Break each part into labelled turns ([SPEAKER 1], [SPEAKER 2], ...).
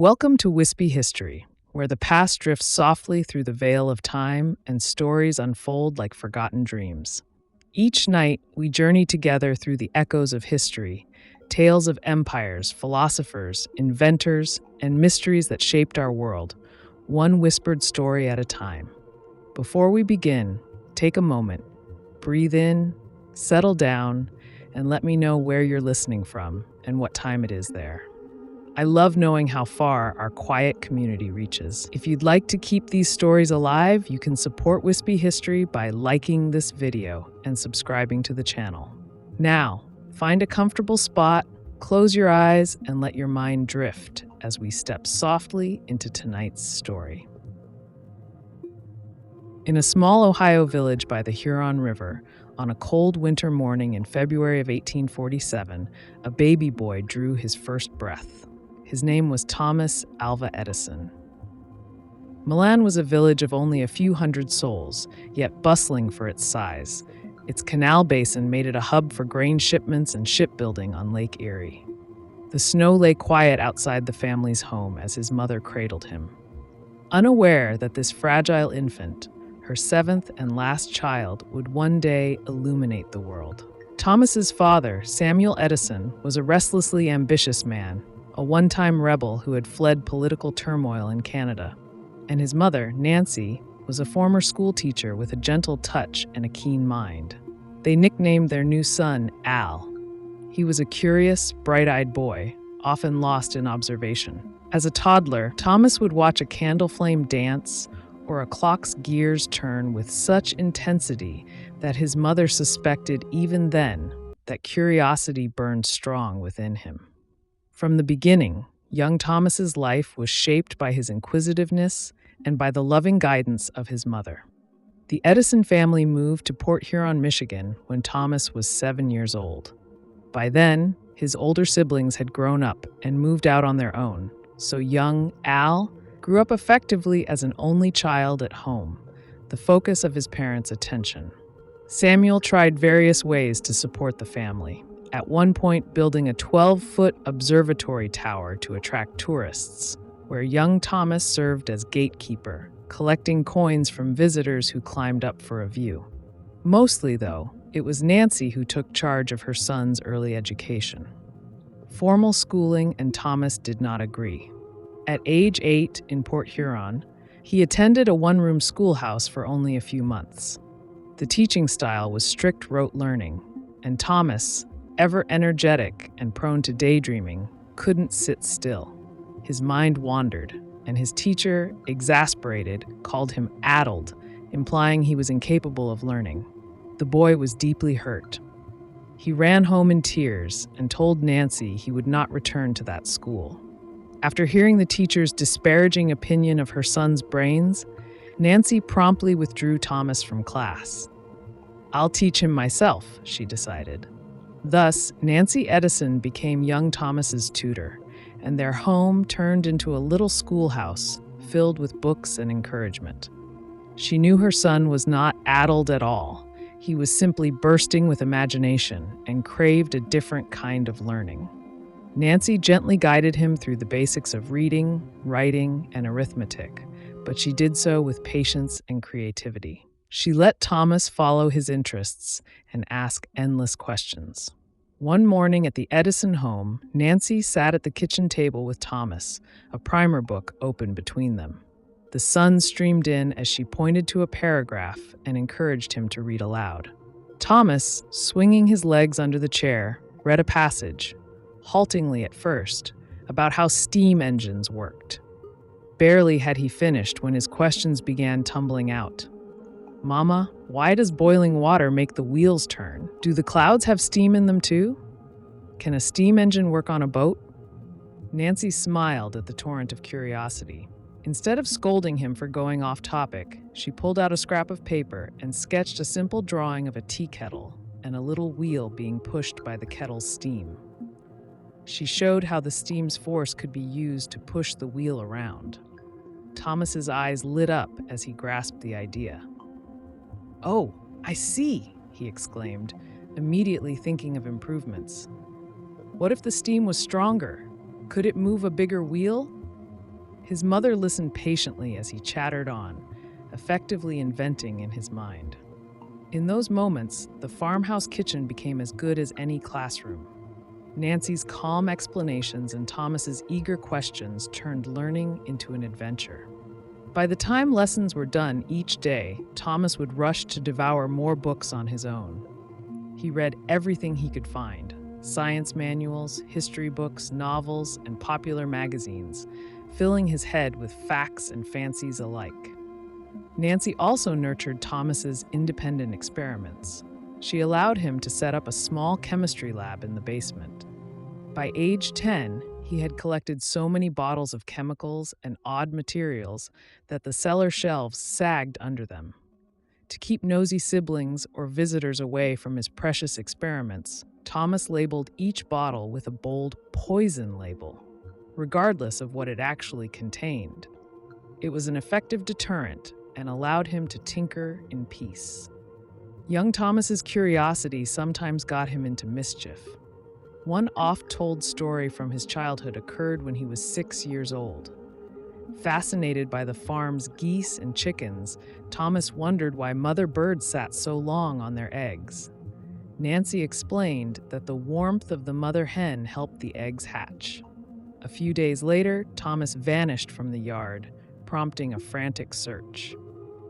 [SPEAKER 1] Welcome to Wispy History, where the past drifts softly through the veil of time and stories unfold like forgotten dreams. Each night, we journey together through the echoes of history, tales of empires, philosophers, inventors, and mysteries that shaped our world, one whispered story at a time. Before we begin, take a moment, breathe in, settle down, and let me know where you're listening from and what time it is there. I love knowing how far our quiet community reaches. If you'd like to keep these stories alive, you can support Wispy History by liking this video and subscribing to the channel. Now, find a comfortable spot, close your eyes, and let your mind drift as we step softly into tonight's story. In a small Ohio village by the Huron River, on a cold winter morning in February of 1847, a baby boy drew his first breath. His name was Thomas Alva Edison. Milan was a village of only a few hundred souls, yet bustling for its size. Its canal basin made it a hub for grain shipments and shipbuilding on Lake Erie. The snow lay quiet outside the family's home as his mother cradled him. Unaware that this fragile infant, her seventh and last child, would one day illuminate the world. Thomas's father, Samuel Edison, was a restlessly ambitious man, a one-time rebel who had fled political turmoil in Canada. And his mother, Nancy, was a former school teacher with a gentle touch and a keen mind. They nicknamed their new son Al. He was a curious, bright-eyed boy, often lost in observation. As a toddler, Thomas would watch a candle flame dance or a clock's gears turn with such intensity that his mother suspected even then that curiosity burned strong within him. From the beginning, young Thomas's life was shaped by his inquisitiveness and by the loving guidance of his mother. The Edison family moved to Port Huron, Michigan, when Thomas was 7 years old. By then, his older siblings had grown up and moved out on their own, so young Al grew up effectively as an only child at home, the focus of his parents' attention. Samuel tried various ways to support the family, at one point building a 12-foot observatory tower to attract tourists, where young Thomas served as gatekeeper, collecting coins from visitors who climbed up for a view. Mostly, though, it was Nancy who took charge of her son's early education. Formal schooling and Thomas did not agree. At age 8 in Port Huron, he attended a one-room schoolhouse for only a few months. The teaching style was strict rote learning, and Thomas, ever energetic and prone to daydreaming, couldn't sit still. His mind wandered, and his teacher, exasperated, called him addled, implying he was incapable of learning. The boy was deeply hurt. He ran home in tears and told Nancy he would not return to that school. After hearing the teacher's disparaging opinion of her son's brains, Nancy promptly withdrew Thomas from class. "I'll teach him myself," she decided. Thus, Nancy Edison became young Thomas's tutor, and their home turned into a little schoolhouse filled with books and encouragement. She knew her son was not addled at all. He was simply bursting with imagination and craved a different kind of learning. Nancy gently guided him through the basics of reading, writing, and arithmetic, but she did so with patience and creativity. She let Thomas follow his interests and ask endless questions. One morning at the Edison home, Nancy sat at the kitchen table with Thomas, a primer book open between them. The sun streamed in as she pointed to a paragraph and encouraged him to read aloud. Thomas, swinging his legs under the chair, read a passage, haltingly at first, about how steam engines worked. Barely had he finished when his questions began tumbling out. "Mama, why does boiling water make the wheels turn? Do the clouds have steam in them too? Can a steam engine work on a boat?" Nancy smiled at the torrent of curiosity. Instead of scolding him for going off topic, she pulled out a scrap of paper and sketched a simple drawing of a tea kettle and a little wheel being pushed by the kettle's steam. She showed how the steam's force could be used to push the wheel around. Thomas's eyes lit up as he grasped the idea. "Oh, I see," he exclaimed, immediately thinking of improvements. "What if the steam was stronger? Could it move a bigger wheel?" His mother listened patiently as he chattered on, effectively inventing in his mind. In those moments, the farmhouse kitchen became as good as any classroom. Nancy's calm explanations and Thomas's eager questions turned learning into an adventure. By the time lessons were done each day, Thomas would rush to devour more books on his own. He read everything he could find: science manuals, history books, novels, and popular magazines, filling his head with facts and fancies alike. Nancy also nurtured Thomas's independent experiments. She allowed him to set up a small chemistry lab in the basement. By age 10, he had collected so many bottles of chemicals and odd materials that the cellar shelves sagged under them. To keep nosy siblings or visitors away from his precious experiments, Thomas labeled each bottle with a bold poison label, regardless of what it actually contained. It was an effective deterrent and allowed him to tinker in peace. Young Thomas's curiosity sometimes got him into mischief. One oft-told story from his childhood occurred when he was 6 years old. Fascinated by the farm's geese and chickens, Thomas wondered why mother birds sat so long on their eggs. Nancy explained that the warmth of the mother hen helped the eggs hatch. A few days later, Thomas vanished from the yard, prompting a frantic search.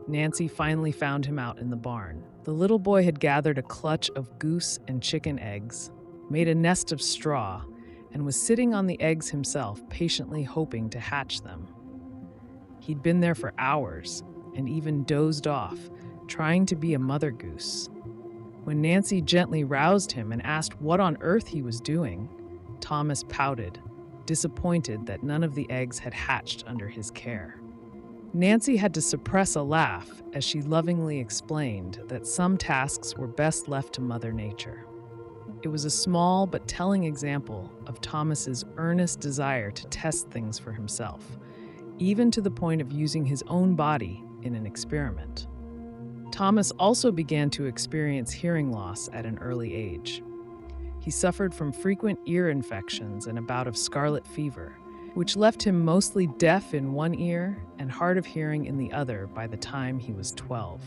[SPEAKER 1] Nancy finally found him out in the barn. The little boy had gathered a clutch of goose and chicken eggs, made a nest of straw, and was sitting on the eggs himself, patiently hoping to hatch them. He'd been there for hours and even dozed off, trying to be a mother goose. When Nancy gently roused him and asked what on earth he was doing, Thomas pouted, disappointed that none of the eggs had hatched under his care. Nancy had to suppress a laugh as she lovingly explained that some tasks were best left to Mother Nature. It was a small but telling example of Thomas's earnest desire to test things for himself, even to the point of using his own body in an experiment. Thomas also began to experience hearing loss at an early age. He suffered from frequent ear infections and a bout of scarlet fever, which left him mostly deaf in one ear and hard of hearing in the other by the time he was 12.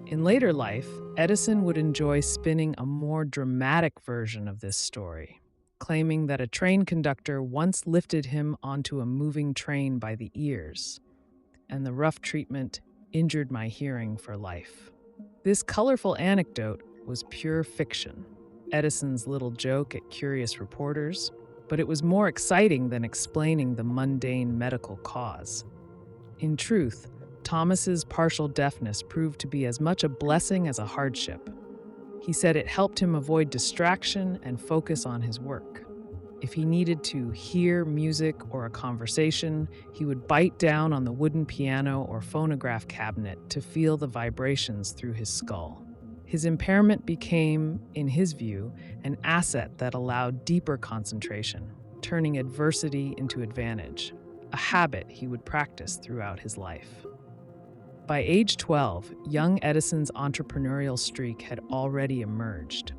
[SPEAKER 1] In later life, Edison would enjoy spinning a more dramatic version of this story, claiming that a train conductor once lifted him onto a moving train by the ears, and the rough treatment injured my hearing for life. This colorful anecdote was pure fiction, Edison's little joke at curious reporters, but it was more exciting than explaining the mundane medical cause. In truth, Thomas's partial deafness proved to be as much a blessing as a hardship. He said it helped him avoid distraction and focus on his work. If he needed to hear music or a conversation, he would bite down on the wooden piano or phonograph cabinet to feel the vibrations through his skull. His impairment became, in his view, an asset that allowed deeper concentration, turning adversity into advantage, a habit he would practice throughout his life. By age 12, young Edison's entrepreneurial streak had already emerged.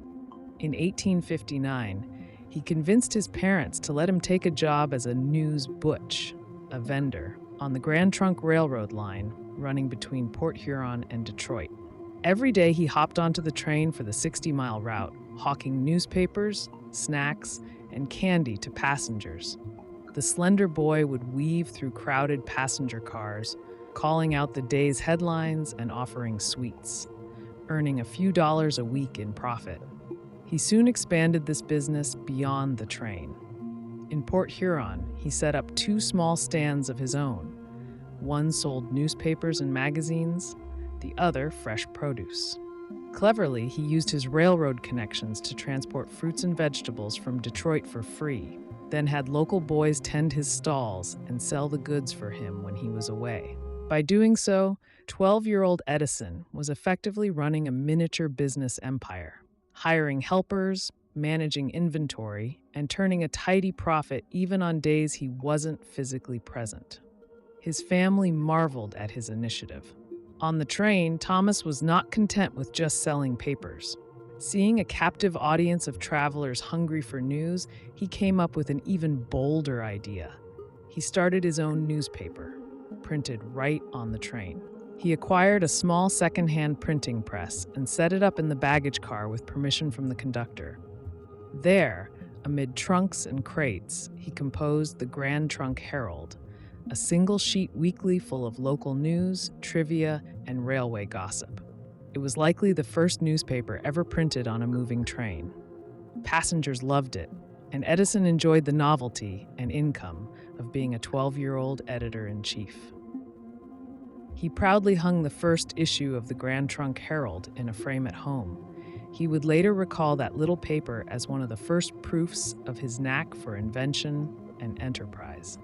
[SPEAKER 1] In 1859, he convinced his parents to let him take a job as a news butch, a vendor, on the Grand Trunk Railroad line running between Port Huron and Detroit. Every day he hopped onto the train for the 60-mile route, hawking newspapers, snacks, and candy to passengers. The slender boy would weave through crowded passenger cars, calling out the day's headlines and offering sweets, earning a few dollars a week in profit. He soon expanded this business beyond the train. In Port Huron, he set up 2 small stands of his own. One sold newspapers and magazines, the other fresh produce. Cleverly, he used his railroad connections to transport fruits and vegetables from Detroit for free, then had local boys tend his stalls and sell the goods for him when he was away. By doing so, 12-year-old Edison was effectively running a miniature business empire, hiring helpers, managing inventory, and turning a tidy profit even on days he wasn't physically present. His family marveled at his initiative. On the train, Thomas was not content with just selling papers. Seeing a captive audience of travelers hungry for news, he came up with an even bolder idea. He started his own newspaper, printed right on the train. He acquired a small second-hand printing press and set it up in the baggage car with permission from the conductor. There, amid trunks and crates, he composed the Grand Trunk Herald, a single-sheet weekly full of local news, trivia, and railway gossip. It was likely the first newspaper ever printed on a moving train. Passengers loved it, and Edison enjoyed the novelty and income of being a 12-year-old editor-in-chief. He proudly hung the first issue of the Grand Trunk Herald in a frame at home. He would later recall that little paper as one of the first proofs of his knack for invention and enterprise.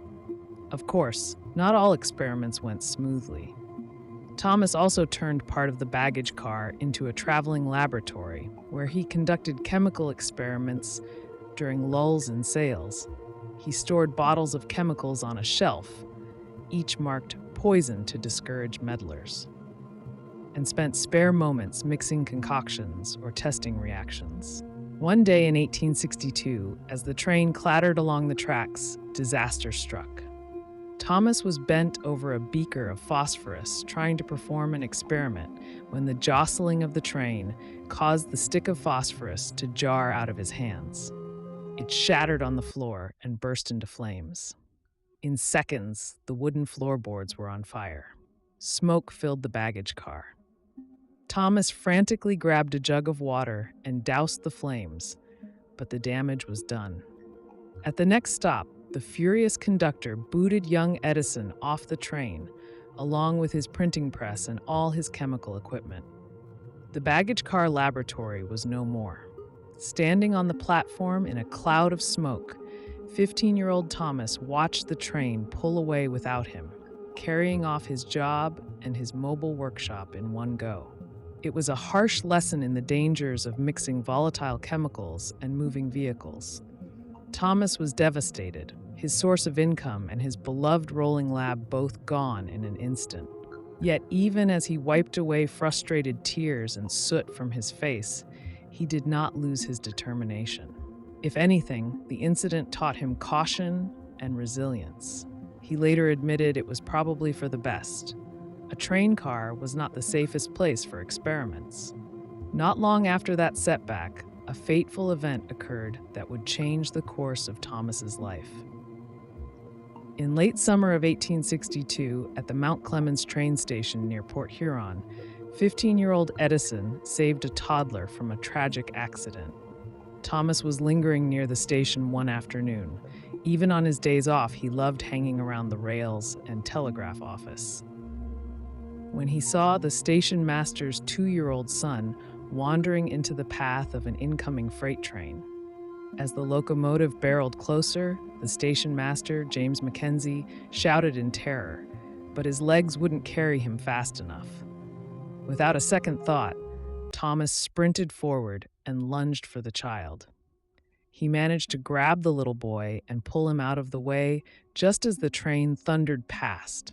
[SPEAKER 1] Of course, not all experiments went smoothly. Thomas also turned part of the baggage car into a traveling laboratory where he conducted chemical experiments during lulls in sales. He stored bottles of chemicals on a shelf, each marked poison to discourage meddlers, and spent spare moments mixing concoctions or testing reactions. One day in 1862, as the train clattered along the tracks, disaster struck. Thomas was bent over a beaker of phosphorus trying to perform an experiment when the jostling of the train caused the stick of phosphorus to jar out of his hands. It shattered on the floor and burst into flames. In seconds, the wooden floorboards were on fire. Smoke filled the baggage car. Thomas frantically grabbed a jug of water and doused the flames, but the damage was done. At the next stop, the furious conductor booted young Edison off the train, along with his printing press and all his chemical equipment. The baggage car laboratory was no more. Standing on the platform in a cloud of smoke, 15-year-old Thomas watched the train pull away without him, carrying off his job and his mobile workshop in one go. It was a harsh lesson in the dangers of mixing volatile chemicals and moving vehicles. Thomas was devastated, his source of income and his beloved rolling lab both gone in an instant. Yet even as he wiped away frustrated tears and soot from his face, he did not lose his determination. If anything, the incident taught him caution and resilience. He later admitted it was probably for the best. A train car was not the safest place for experiments. Not long after that setback, a fateful event occurred that would change the course of Thomas's life. In late summer of 1862, at the Mount Clemens train station near Port Huron, 15-year-old Edison saved a toddler from a tragic accident. Thomas was lingering near the station one afternoon. Even on his days off, he loved hanging around the rails and telegraph office. When he saw the station master's 2-year-old son wandering into the path of an incoming freight train. As the locomotive barreled closer, the station master, James Mackenzie, shouted in terror, but his legs wouldn't carry him fast enough. Without a second thought, Thomas sprinted forward and lunged for the child. He managed to grab the little boy and pull him out of the way just as the train thundered past,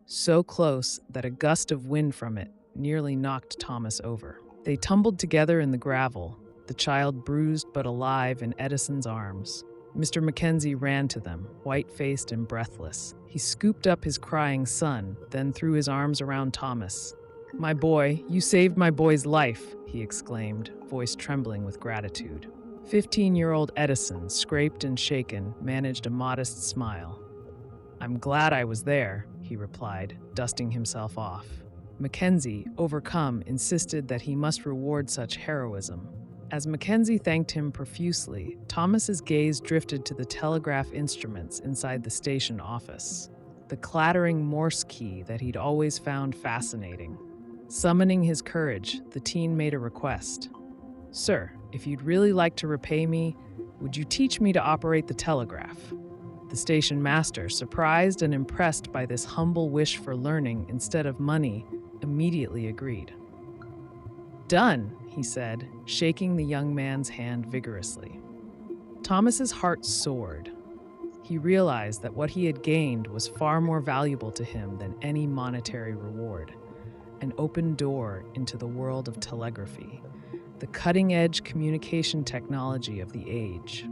[SPEAKER 1] so close that a gust of wind from it nearly knocked Thomas over. They tumbled together in the gravel, the child bruised but alive in Edison's arms. Mr. Mackenzie ran to them, white-faced and breathless. He scooped up his crying son, then threw his arms around Thomas. "My boy, you saved my boy's life," he exclaimed, voice trembling with gratitude. 15-year-old Edison, scraped and shaken, managed a modest smile. "I'm glad I was there," he replied, dusting himself off. Mackenzie, overcome, insisted that he must reward such heroism. As Mackenzie thanked him profusely, Thomas's gaze drifted to the telegraph instruments inside the station office, the clattering Morse key that he'd always found fascinating. Summoning his courage, the teen made a request. "Sir, if you'd really like to repay me, would you teach me to operate the telegraph?" The station master, surprised and impressed by this humble wish for learning instead of money, immediately agreed. "Done," he said, shaking the young man's hand vigorously. Thomas's heart soared. He realized that what he had gained was far more valuable to him than any monetary reward. An open door into the world of telegraphy, the cutting-edge communication technology of the age.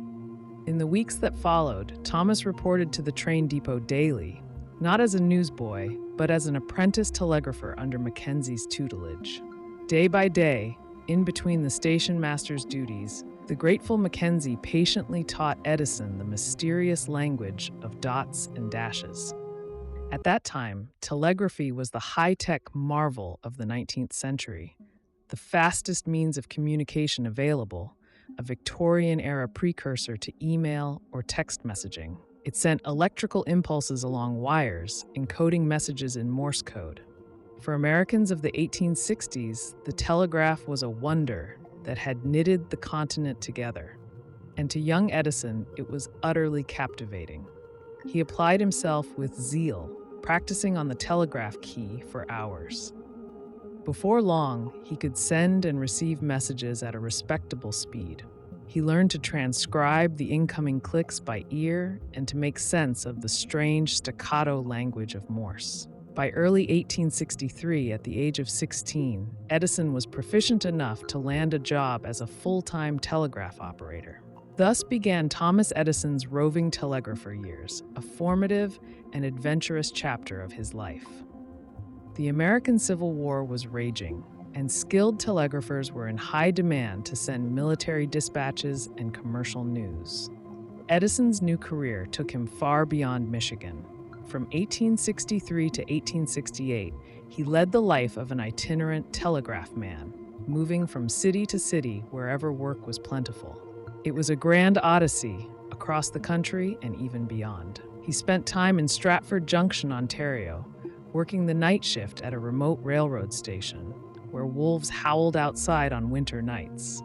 [SPEAKER 1] In the weeks that followed, Thomas reported to the train depot daily, not as a newsboy, but as an apprentice telegrapher under Mackenzie's tutelage. Day by day, in between the station master's duties, the grateful Mackenzie patiently taught Edison the mysterious language of dots and dashes. At that time, telegraphy was the high-tech marvel of the 19th century, the fastest means of communication available, a Victorian-era precursor to email or text messaging. It sent electrical impulses along wires, encoding messages in Morse code. For Americans of the 1860s, the telegraph was a wonder that had knitted the continent together. And to young Edison, it was utterly captivating. He applied himself with zeal, practicing on the telegraph key for hours. Before long, he could send and receive messages at a respectable speed. He learned to transcribe the incoming clicks by ear and to make sense of the strange staccato language of Morse. By early 1863, at the age of 16, Edison was proficient enough to land a job as a full-time telegraph operator. Thus began Thomas Edison's roving telegrapher years, a formative and adventurous chapter of his life. The American Civil War was raging, and skilled telegraphers were in high demand to send military dispatches and commercial news. Edison's new career took him far beyond Michigan. From 1863 to 1868, he led the life of an itinerant telegraph man, moving from city to city wherever work was plentiful. It was a grand odyssey across the country and even beyond. He spent time in Stratford Junction, Ontario, working the night shift at a remote railroad station, where wolves howled outside on winter nights.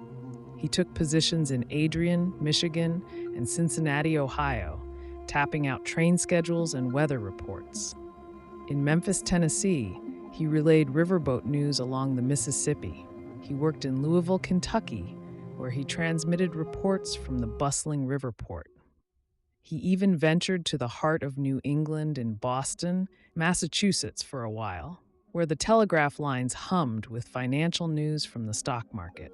[SPEAKER 1] He took positions in Adrian, Michigan, and Cincinnati, Ohio, tapping out train schedules and weather reports. In Memphis, Tennessee, he relayed riverboat news along the Mississippi. He worked in Louisville, Kentucky, where he transmitted reports from the bustling river port. He even ventured to the heart of New England in Boston, Massachusetts for a while, where the telegraph lines hummed with financial news from the stock market.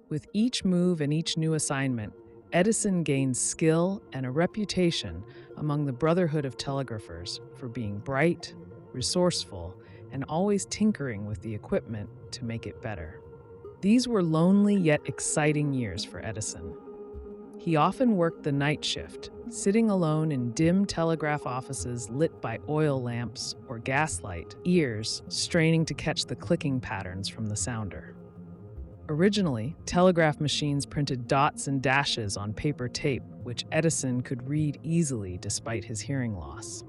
[SPEAKER 1] With each move and each new assignment, Edison gained skill and a reputation among the brotherhood of telegraphers for being bright, resourceful, and always tinkering with the equipment to make it better. These were lonely yet exciting years for Edison. He often worked the night shift, sitting alone in dim telegraph offices lit by oil lamps or gaslight, ears straining to catch the clicking patterns from the sounder. Originally, telegraph machines printed dots and dashes on paper tape, which Edison could read easily despite his hearing loss.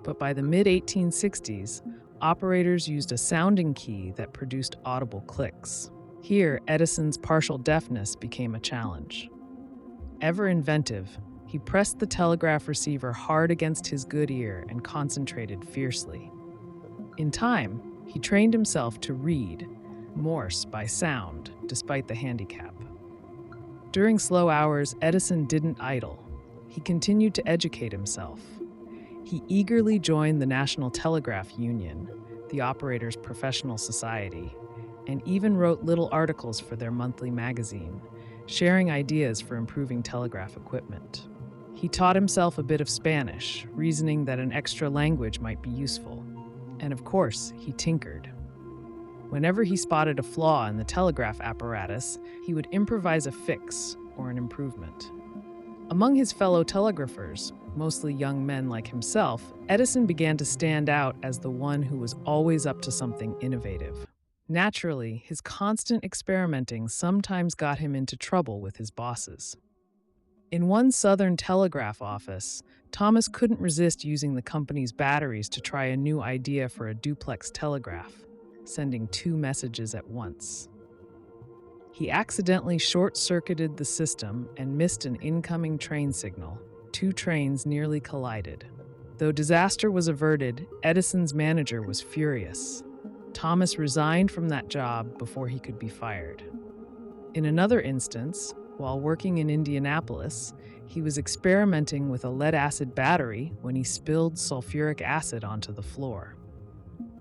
[SPEAKER 1] But by the mid-1860s, operators used a sounding key that produced audible clicks. Here, Edison's partial deafness became a challenge. Ever inventive, he pressed the telegraph receiver hard against his good ear and concentrated fiercely. In time, he trained himself to read Morse by sound, despite the handicap. During slow hours, Edison didn't idle. He continued to educate himself. He eagerly joined the National Telegraph Union, the operators' professional society, and even wrote little articles for their monthly magazine, sharing ideas for improving telegraph equipment. He taught himself a bit of Spanish, reasoning that an extra language might be useful. And of course, he tinkered. Whenever he spotted a flaw in the telegraph apparatus, he would improvise a fix or an improvement. Among his fellow telegraphers, mostly young men like himself, Edison began to stand out as the one who was always up to something innovative. Naturally, his constant experimenting sometimes got him into trouble with his bosses. In one Southern telegraph office, Thomas couldn't resist using the company's batteries to try a new idea for a duplex telegraph, sending 2 messages at once. He accidentally short-circuited the system and missed an incoming train signal. 2 trains nearly collided. Though disaster was averted, Edison's manager was furious. Thomas resigned from that job before he could be fired. In another instance, while working in Indianapolis, he was experimenting with a lead-acid battery when he spilled sulfuric acid onto the floor.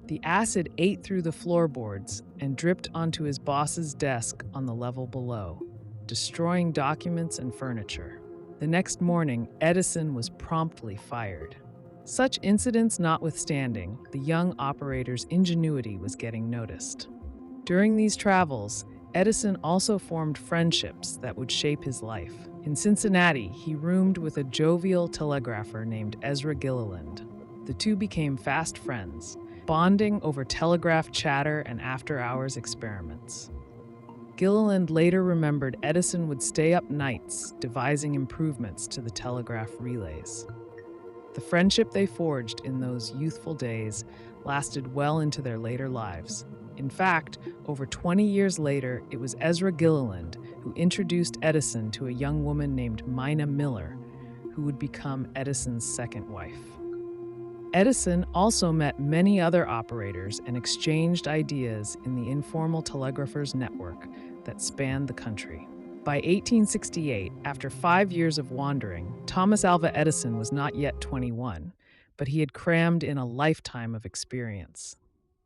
[SPEAKER 1] The acid ate through the floorboards and dripped onto his boss's desk on the level below, destroying documents and furniture. The next morning, Edison was promptly fired. Such incidents notwithstanding, the young operator's ingenuity was getting noticed. During these travels, Edison also formed friendships that would shape his life. In Cincinnati, he roomed with a jovial telegrapher named Ezra Gilliland. The two became fast friends, bonding over telegraph chatter and after-hours experiments. Gilliland later remembered Edison would stay up nights devising improvements to the telegraph relays. The friendship they forged in those youthful days lasted well into their later lives. In fact, over 20 years later, it was Ezra Gilliland who introduced Edison to a young woman named Mina Miller, who would become Edison's second wife. Edison also met many other operators and exchanged ideas in the informal telegraphers network that spanned the country. By 1868, after 5 years of wandering, Thomas Alva Edison was not yet 21, but he had crammed in a lifetime of experience.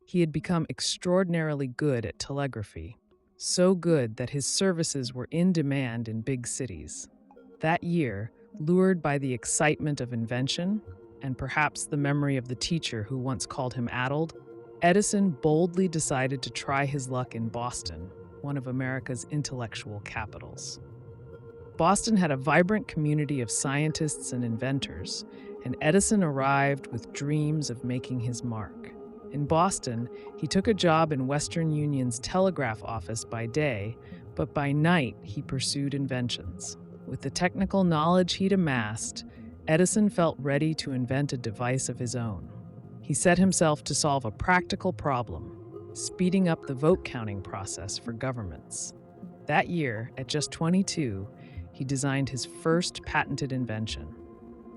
[SPEAKER 1] He had become extraordinarily good at telegraphy, so good that his services were in demand in big cities. That year, lured by the excitement of invention, and perhaps the memory of the teacher who once called him addled, Edison boldly decided to try his luck in Boston, one of America's intellectual capitals. Boston had a vibrant community of scientists and inventors, and Edison arrived with dreams of making his mark. In Boston, he took a job in Western Union's telegraph office by day, but by night he pursued inventions. With the technical knowledge he'd amassed, Edison felt ready to invent a device of his own. He set himself to solve a practical problem, speeding up the vote counting process for governments. That year, at just 22, he designed his first patented invention,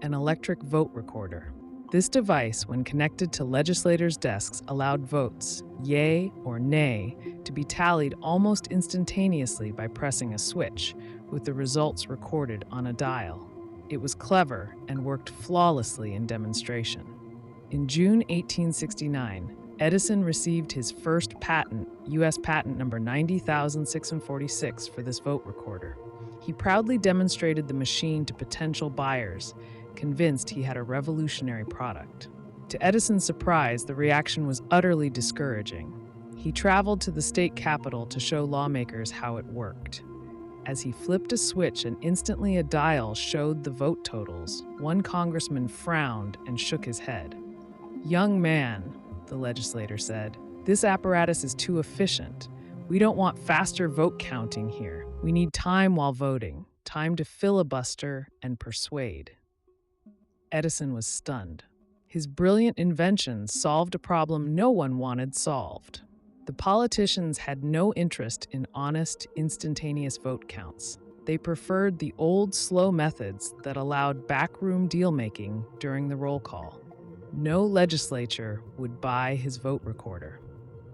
[SPEAKER 1] an electric vote recorder. This device, when connected to legislators' desks, allowed votes, yea or nay, to be tallied almost instantaneously by pressing a switch, with the results recorded on a dial. It was clever and worked flawlessly in demonstration. In June 1869, Edison received his first patent, U.S. patent number 90,646, for this vote recorder. He proudly demonstrated the machine to potential buyers, convinced he had a revolutionary product. To Edison's surprise, the reaction was utterly discouraging. He traveled to the state capitol to show lawmakers how it worked. As he flipped a switch and instantly a dial showed the vote totals, one congressman frowned and shook his head. "Young man," the legislator said, "this apparatus is too efficient. We don't want faster vote counting here. We need time while voting, time to filibuster and persuade." Edison was stunned. His brilliant invention solved a problem no one wanted solved. The politicians had no interest in honest, instantaneous vote counts. They preferred the old, slow methods that allowed backroom deal-making during the roll call. No legislature would buy his vote recorder.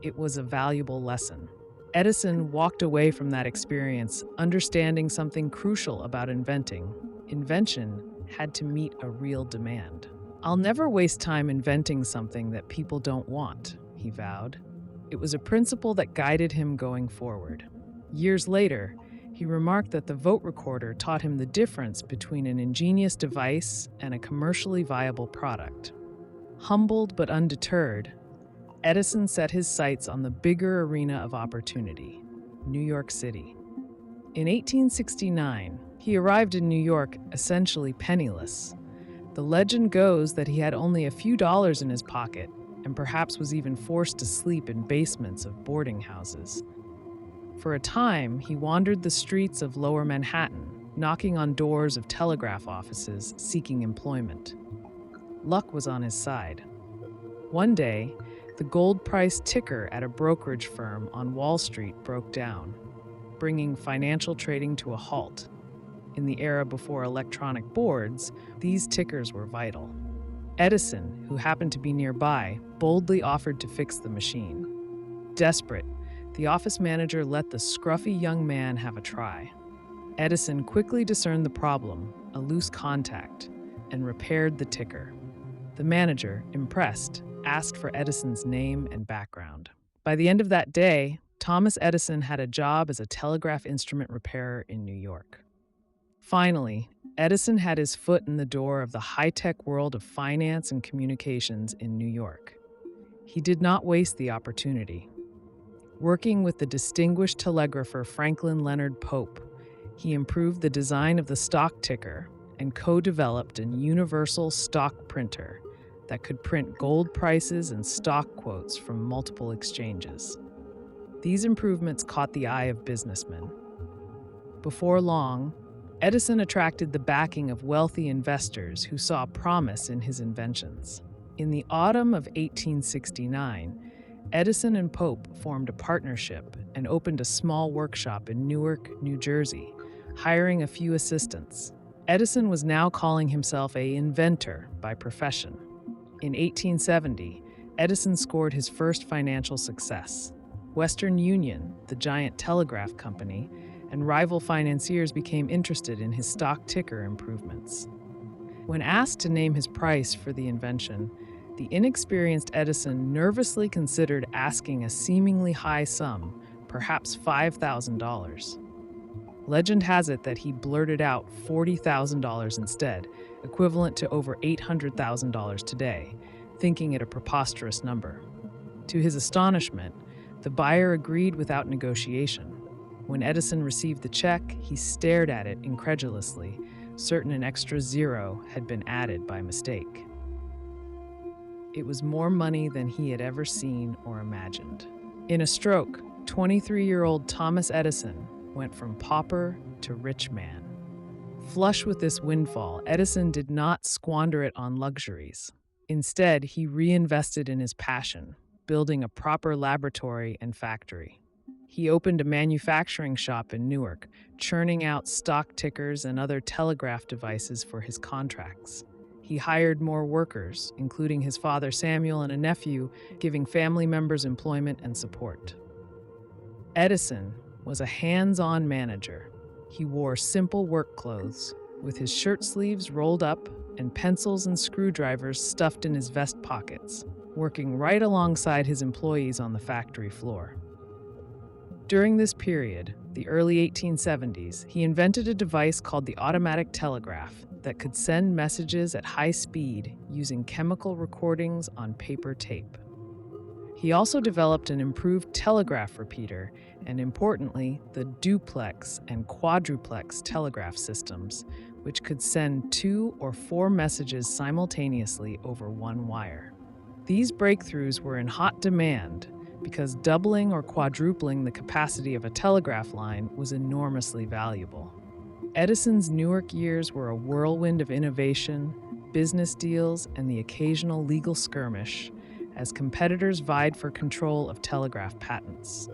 [SPEAKER 1] It was a valuable lesson. Edison walked away from that experience understanding something crucial about inventing. Invention had to meet a real demand. "I'll never waste time inventing something that people don't want," he vowed. It was a principle that guided him going forward. Years later, he remarked that the vote recorder taught him the difference between an ingenious device and a commercially viable product. Humbled but undeterred, Edison set his sights on the bigger arena of opportunity, New York City. In 1869, he arrived in New York essentially penniless. The legend goes that he had only a few dollars in his pocket and perhaps was even forced to sleep in basements of boarding houses. For a time, he wandered the streets of Lower Manhattan, knocking on doors of telegraph offices seeking employment. Luck was on his side. One day, the gold-priced ticker at a brokerage firm on Wall Street broke down, bringing financial trading to a halt. In the era before electronic boards, these tickers were vital. Edison, who happened to be nearby, boldly offered to fix the machine. Desperate, the office manager let the scruffy young man have a try. Edison quickly discerned the problem, a loose contact, and repaired the ticker. The manager, impressed, asked for Edison's name and background. By the end of that day, Thomas Edison had a job as a telegraph instrument repairer in New York. Finally, Edison had his foot in the door of the high-tech world of finance and communications in New York. He did not waste the opportunity. Working with the distinguished telegrapher Franklin Leonard Pope, he improved the design of the stock ticker and co-developed an universal stock printer that could print gold prices and stock quotes from multiple exchanges. These improvements caught the eye of businessmen. Before long, Edison attracted the backing of wealthy investors who saw promise in his inventions. In the autumn of 1869, Edison and Pope formed a partnership and opened a small workshop in Newark, New Jersey, hiring a few assistants. Edison was now calling himself an inventor by profession. In 1870, Edison scored his first financial success. Western Union, the giant telegraph company, and rival financiers became interested in his stock ticker improvements. When asked to name his price for the invention, the inexperienced Edison nervously considered asking a seemingly high sum, perhaps $5,000. Legend has it that he blurted out $40,000 instead, equivalent to over $800,000 today, thinking it a preposterous number. To his astonishment, the buyer agreed without negotiation. When Edison received the check, he stared at it incredulously, certain an extra zero had been added by mistake. It was more money than he had ever seen or imagined. In a stroke, 23-year-old Thomas Edison went from pauper to rich man. Flush with this windfall, Edison did not squander it on luxuries. Instead, he reinvested in his passion, building a proper laboratory and factory. He opened a manufacturing shop in Newark, churning out stock tickers and other telegraph devices for his contracts. He hired more workers, including his father Samuel and a nephew, giving family members employment and support. Edison was a hands-on manager. He wore simple work clothes, with his shirt sleeves rolled up and pencils and screwdrivers stuffed in his vest pockets, working right alongside his employees on the factory floor. During this period, the early 1870s, he invented a device called the automatic telegraph that could send messages at high speed using chemical recordings on paper tape. He also developed an improved telegraph repeater and, importantly, the duplex and quadruplex telegraph systems, which could send 2 or 4 messages simultaneously over one wire. These breakthroughs were in hot demand because doubling or quadrupling the capacity of a telegraph line was enormously valuable. Edison's Newark years were a whirlwind of innovation, business deals, and the occasional legal skirmish as competitors vied for control of telegraph patents.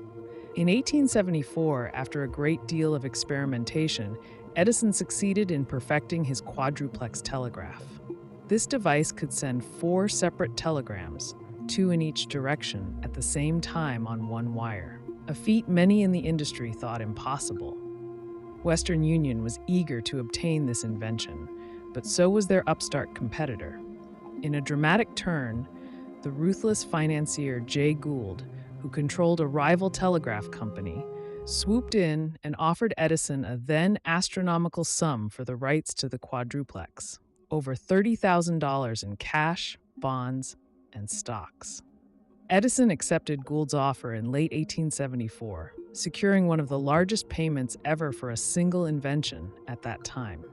[SPEAKER 1] In 1874, after a great deal of experimentation, Edison succeeded in perfecting his quadruplex telegraph. This device could send 4 separate telegrams, 2 in each direction, at the same time on one wire, a feat many in the industry thought impossible. Western Union was eager to obtain this invention, but so was their upstart competitor. In a dramatic turn, the ruthless financier Jay Gould, who controlled a rival telegraph company, swooped in and offered Edison a then astronomical sum for the rights to the quadruplex, over $30,000 in cash, bonds, and stocks. Edison accepted Gould's offer in late 1874, securing one of the largest payments ever for a single invention at that time.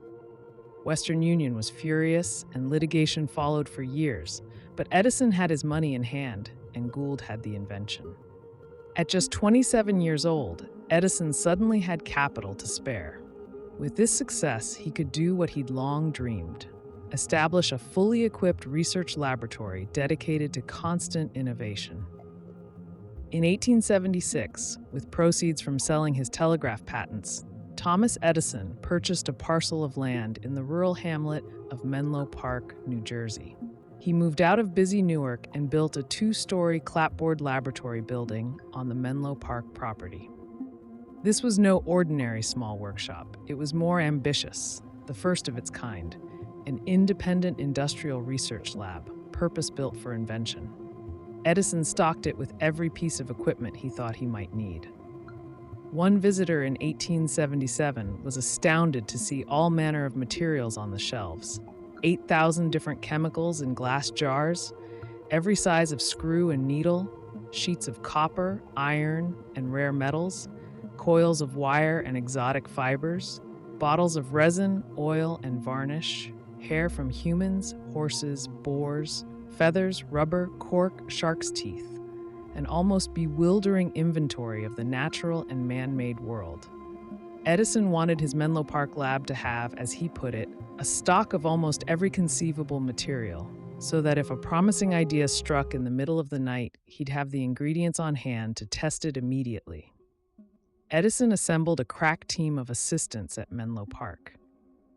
[SPEAKER 1] Western Union was furious, and litigation followed for years, but Edison had his money in hand, and Gould had the invention. At just 27 years old, Edison suddenly had capital to spare. With this success, he could do what he'd long dreamed: establish a fully equipped research laboratory dedicated to constant innovation. In 1876, with proceeds from selling his telegraph patents, Thomas Edison purchased a parcel of land in the rural hamlet of Menlo Park, New Jersey. He moved out of busy Newark and built a 2-story clapboard laboratory building on the Menlo Park property. This was no ordinary small workshop. It was more ambitious, the first of its kind, an independent industrial research lab, purpose-built for invention. Edison stocked it with every piece of equipment he thought he might need. One visitor in 1877 was astounded to see all manner of materials on the shelves. 8,000 different chemicals in glass jars, every size of screw and needle, sheets of copper, iron, and rare metals, coils of wire and exotic fibers, bottles of resin, oil, and varnish, hair from humans, horses, boars, feathers, rubber, cork, shark's teeth, an almost bewildering inventory of the natural and man-made world. Edison wanted his Menlo Park lab to have, as he put it, a stock of almost every conceivable material, so that if a promising idea struck in the middle of the night, he'd have the ingredients on hand to test it immediately. Edison assembled a crack team of assistants at Menlo Park.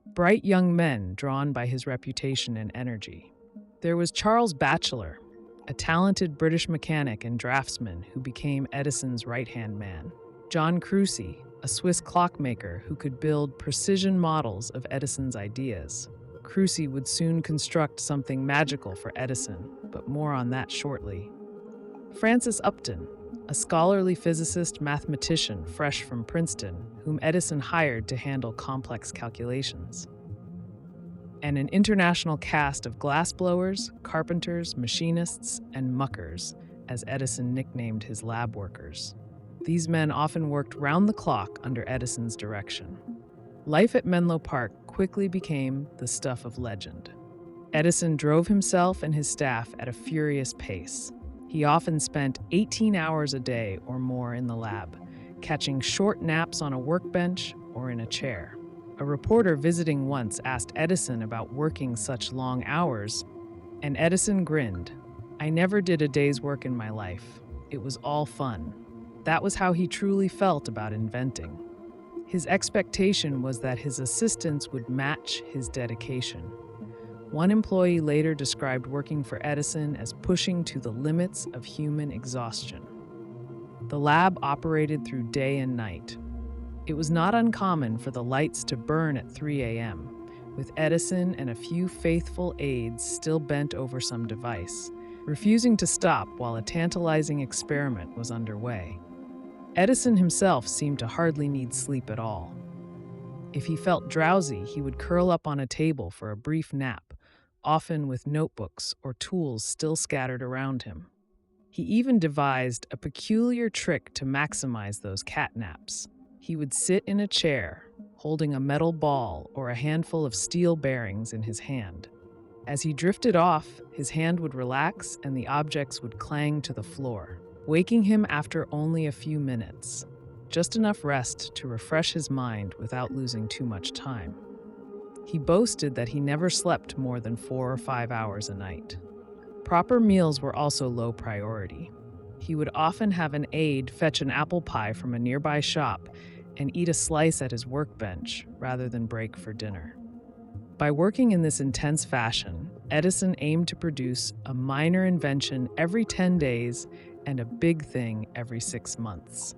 [SPEAKER 1] Bright young men drawn by his reputation and energy. There was Charles Batchelor, a talented British mechanic and draftsman who became Edison's right-hand man. John Crucy, a Swiss clockmaker who could build precision models of Edison's ideas. Crucy would soon construct something magical for Edison, but more on that shortly. Francis Upton, a scholarly physicist mathematician fresh from Princeton, whom Edison hired to handle complex calculations. And an international cast of glassblowers, carpenters, machinists, and muckers, as Edison nicknamed his lab workers. These men often worked round the clock under Edison's direction. Life at Menlo Park quickly became the stuff of legend. Edison drove himself and his staff at a furious pace. He often spent 18 hours a day or more in the lab, catching short naps on a workbench or in a chair. A reporter visiting once asked Edison about working such long hours, and Edison grinned. "I never did a day's work in my life. It was all fun." That was how he truly felt about inventing. His expectation was that his assistants would match his dedication. One employee later described working for Edison as pushing to the limits of human exhaustion. The lab operated through day and night. It was not uncommon for the lights to burn at 3 a.m., with Edison and a few faithful aides still bent over some device, refusing to stop while a tantalizing experiment was underway. Edison himself seemed to hardly need sleep at all. If he felt drowsy, he would curl up on a table for a brief nap, often with notebooks or tools still scattered around him. He even devised a peculiar trick to maximize those cat naps. He would sit in a chair, holding a metal ball or a handful of steel bearings in his hand. As he drifted off, his hand would relax and the objects would clang to the floor, waking him after only a few minutes. Just enough rest to refresh his mind without losing too much time. He boasted that he never slept more than 4 or 5 hours a night. Proper meals were also low priority. He would often have an aide fetch an apple pie from a nearby shop and eat a slice at his workbench rather than break for dinner. By working in this intense fashion, Edison aimed to produce a minor invention every 10 days and a big thing every 6 months.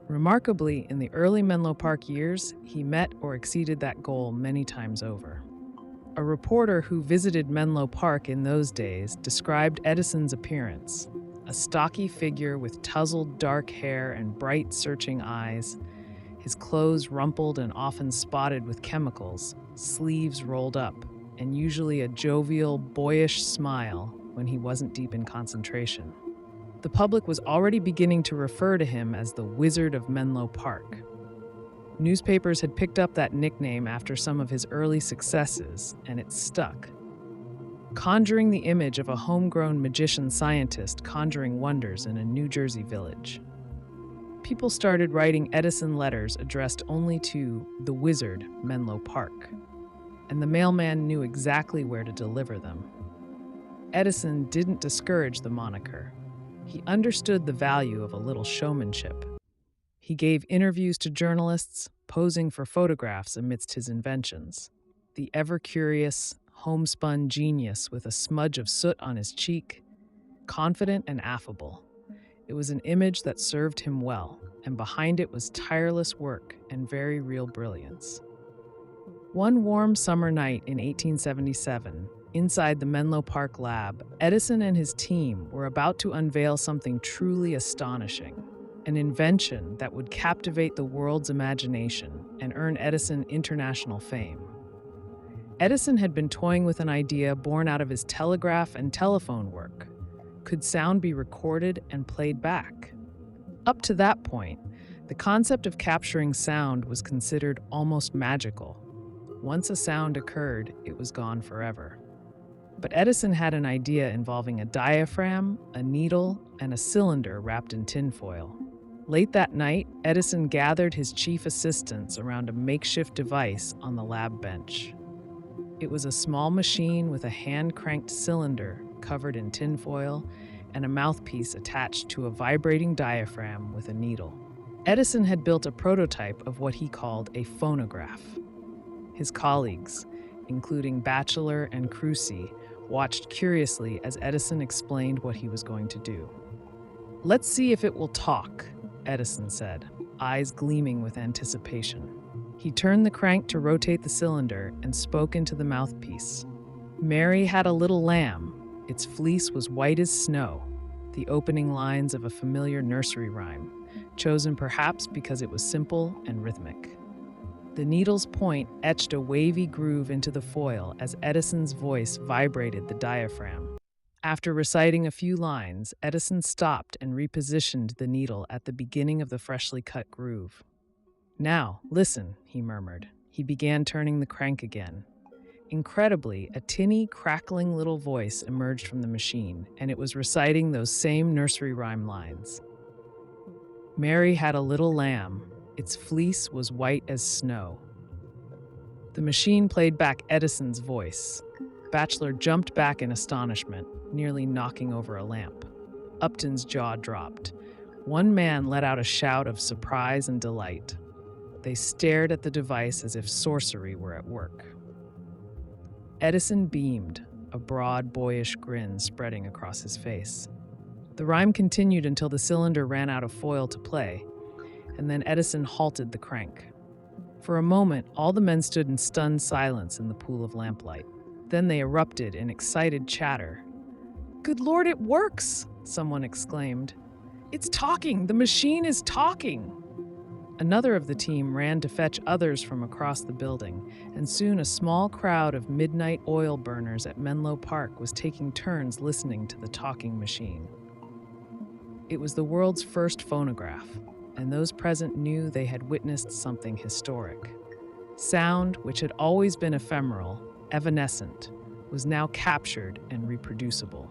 [SPEAKER 1] Remarkably, in the early Menlo Park years, he met or exceeded that goal many times over. A reporter who visited Menlo Park in those days described Edison's appearance: a stocky figure with tousled dark hair and bright, searching eyes, his clothes rumpled and often spotted with chemicals, sleeves rolled up, and usually a jovial, boyish smile when he wasn't deep in concentration. The public was already beginning to refer to him as the Wizard of Menlo Park. Newspapers had picked up that nickname after some of his early successes, and it stuck, conjuring the image of a homegrown magician-scientist conjuring wonders in a New Jersey village. People started writing Edison letters addressed only to the Wizard, Menlo Park, and the mailman knew exactly where to deliver them. Edison didn't discourage the moniker. He understood the value of a little showmanship. He gave interviews to journalists, posing for photographs amidst his inventions. The ever-curious, homespun genius with a smudge of soot on his cheek, confident and affable. It was an image that served him well, and behind it was tireless work and very real brilliance. One warm summer night in 1877, inside the Menlo Park lab, Edison and his team were about to unveil something truly astonishing. an invention that would captivate the world's imagination and earn Edison international fame. Edison had been toying with an idea born out of his telegraph and telephone work. Could sound be recorded and played back? Up to that point, the concept of capturing sound was considered almost magical. Once a sound occurred, it was gone forever. But Edison had an idea involving a diaphragm, a needle, and a cylinder wrapped in tinfoil. Late that night, Edison gathered his chief assistants around a makeshift device on the lab bench. It was a small machine with a hand-cranked cylinder covered in tinfoil and a mouthpiece attached to a vibrating diaphragm with a needle. Edison had built a prototype of what he called a phonograph. His colleagues, including Batchelor and Crucy, watched curiously as Edison explained what he was going to do. "Let's see if it will talk," Edison said, eyes gleaming with anticipation. He turned the crank to rotate the cylinder and spoke into the mouthpiece. "Mary had a little lamb. Its fleece was white as snow," the opening lines of a familiar nursery rhyme, chosen perhaps because it was simple and rhythmic. The needle's point etched a wavy groove into the foil as Edison's voice vibrated the diaphragm. After reciting a few lines, Edison stopped and repositioned the needle at the beginning of the freshly cut groove. "Now, listen," he murmured. He began turning the crank again. Incredibly, a tinny, crackling little voice emerged from the machine, and it was reciting those same nursery rhyme lines. "Mary had a little lamb. Its fleece was white as snow." The machine played back Edison's voice. Batchelor jumped back in astonishment, nearly knocking over a lamp. Upton's jaw dropped. One man let out a shout of surprise and delight. They stared at the device as if sorcery were at work. Edison beamed, a broad, boyish grin spreading across his face. The rhyme continued until the cylinder ran out of foil to play, and then Edison halted the crank. For a moment, all the men stood in stunned silence in the pool of lamplight. Then they erupted in excited chatter. "Good Lord, it works!" someone exclaimed. "It's talking! The machine is talking!" Another of the team ran to fetch others from across the building, and soon a small crowd of midnight oil burners at Menlo Park was taking turns listening to the talking machine. It was the world's first phonograph, and those present knew they had witnessed something historic. Sound, which had always been ephemeral, evanescent, was now captured and reproducible.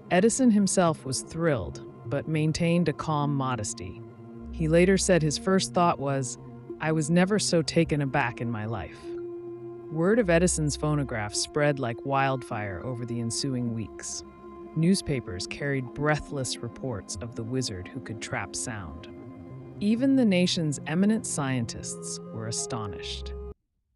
[SPEAKER 1] Edison himself was thrilled, but maintained a calm modesty. He later said his first thought was, "I was never so taken aback in my life." Word of Edison's phonograph spread like wildfire over the ensuing weeks. Newspapers carried breathless reports of the wizard who could trap sound. Even the nation's eminent scientists were astonished.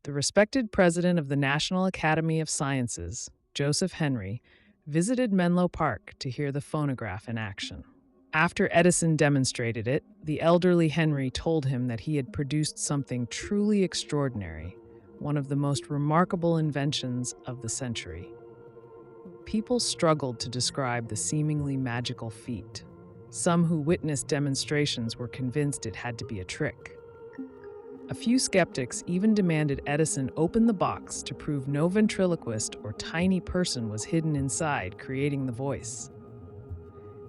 [SPEAKER 1] The respected president of the National Academy of Sciences, Joseph Henry, visited Menlo Park to hear the phonograph in action. After Edison demonstrated it, the elderly Henry told him that he had produced something truly extraordinary, one of the most remarkable inventions of the century. People struggled to describe the seemingly magical feat. Some who witnessed demonstrations were convinced it had to be a trick. A few skeptics even demanded Edison open the box to prove no ventriloquist or tiny person was hidden inside, creating the voice.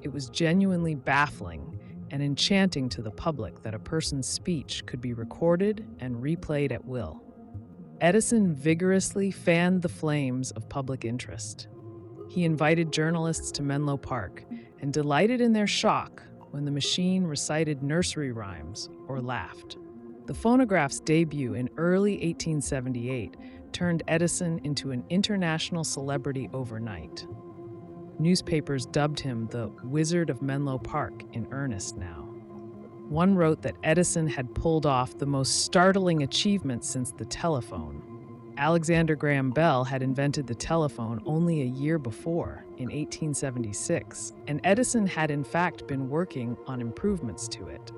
[SPEAKER 1] It was genuinely baffling and enchanting to the public that a person's speech could be recorded and replayed at will. Edison vigorously fanned the flames of public interest. He invited journalists to Menlo Park and delighted in their shock when the machine recited nursery rhymes or laughed. The phonograph's debut in early 1878 turned Edison into an international celebrity overnight. Newspapers dubbed him the Wizard of Menlo Park in earnest now. One wrote that Edison had pulled off the most startling achievement since the telephone. Alexander Graham Bell had invented the telephone only a year before, in 1876, and Edison had in fact been working on improvements to it,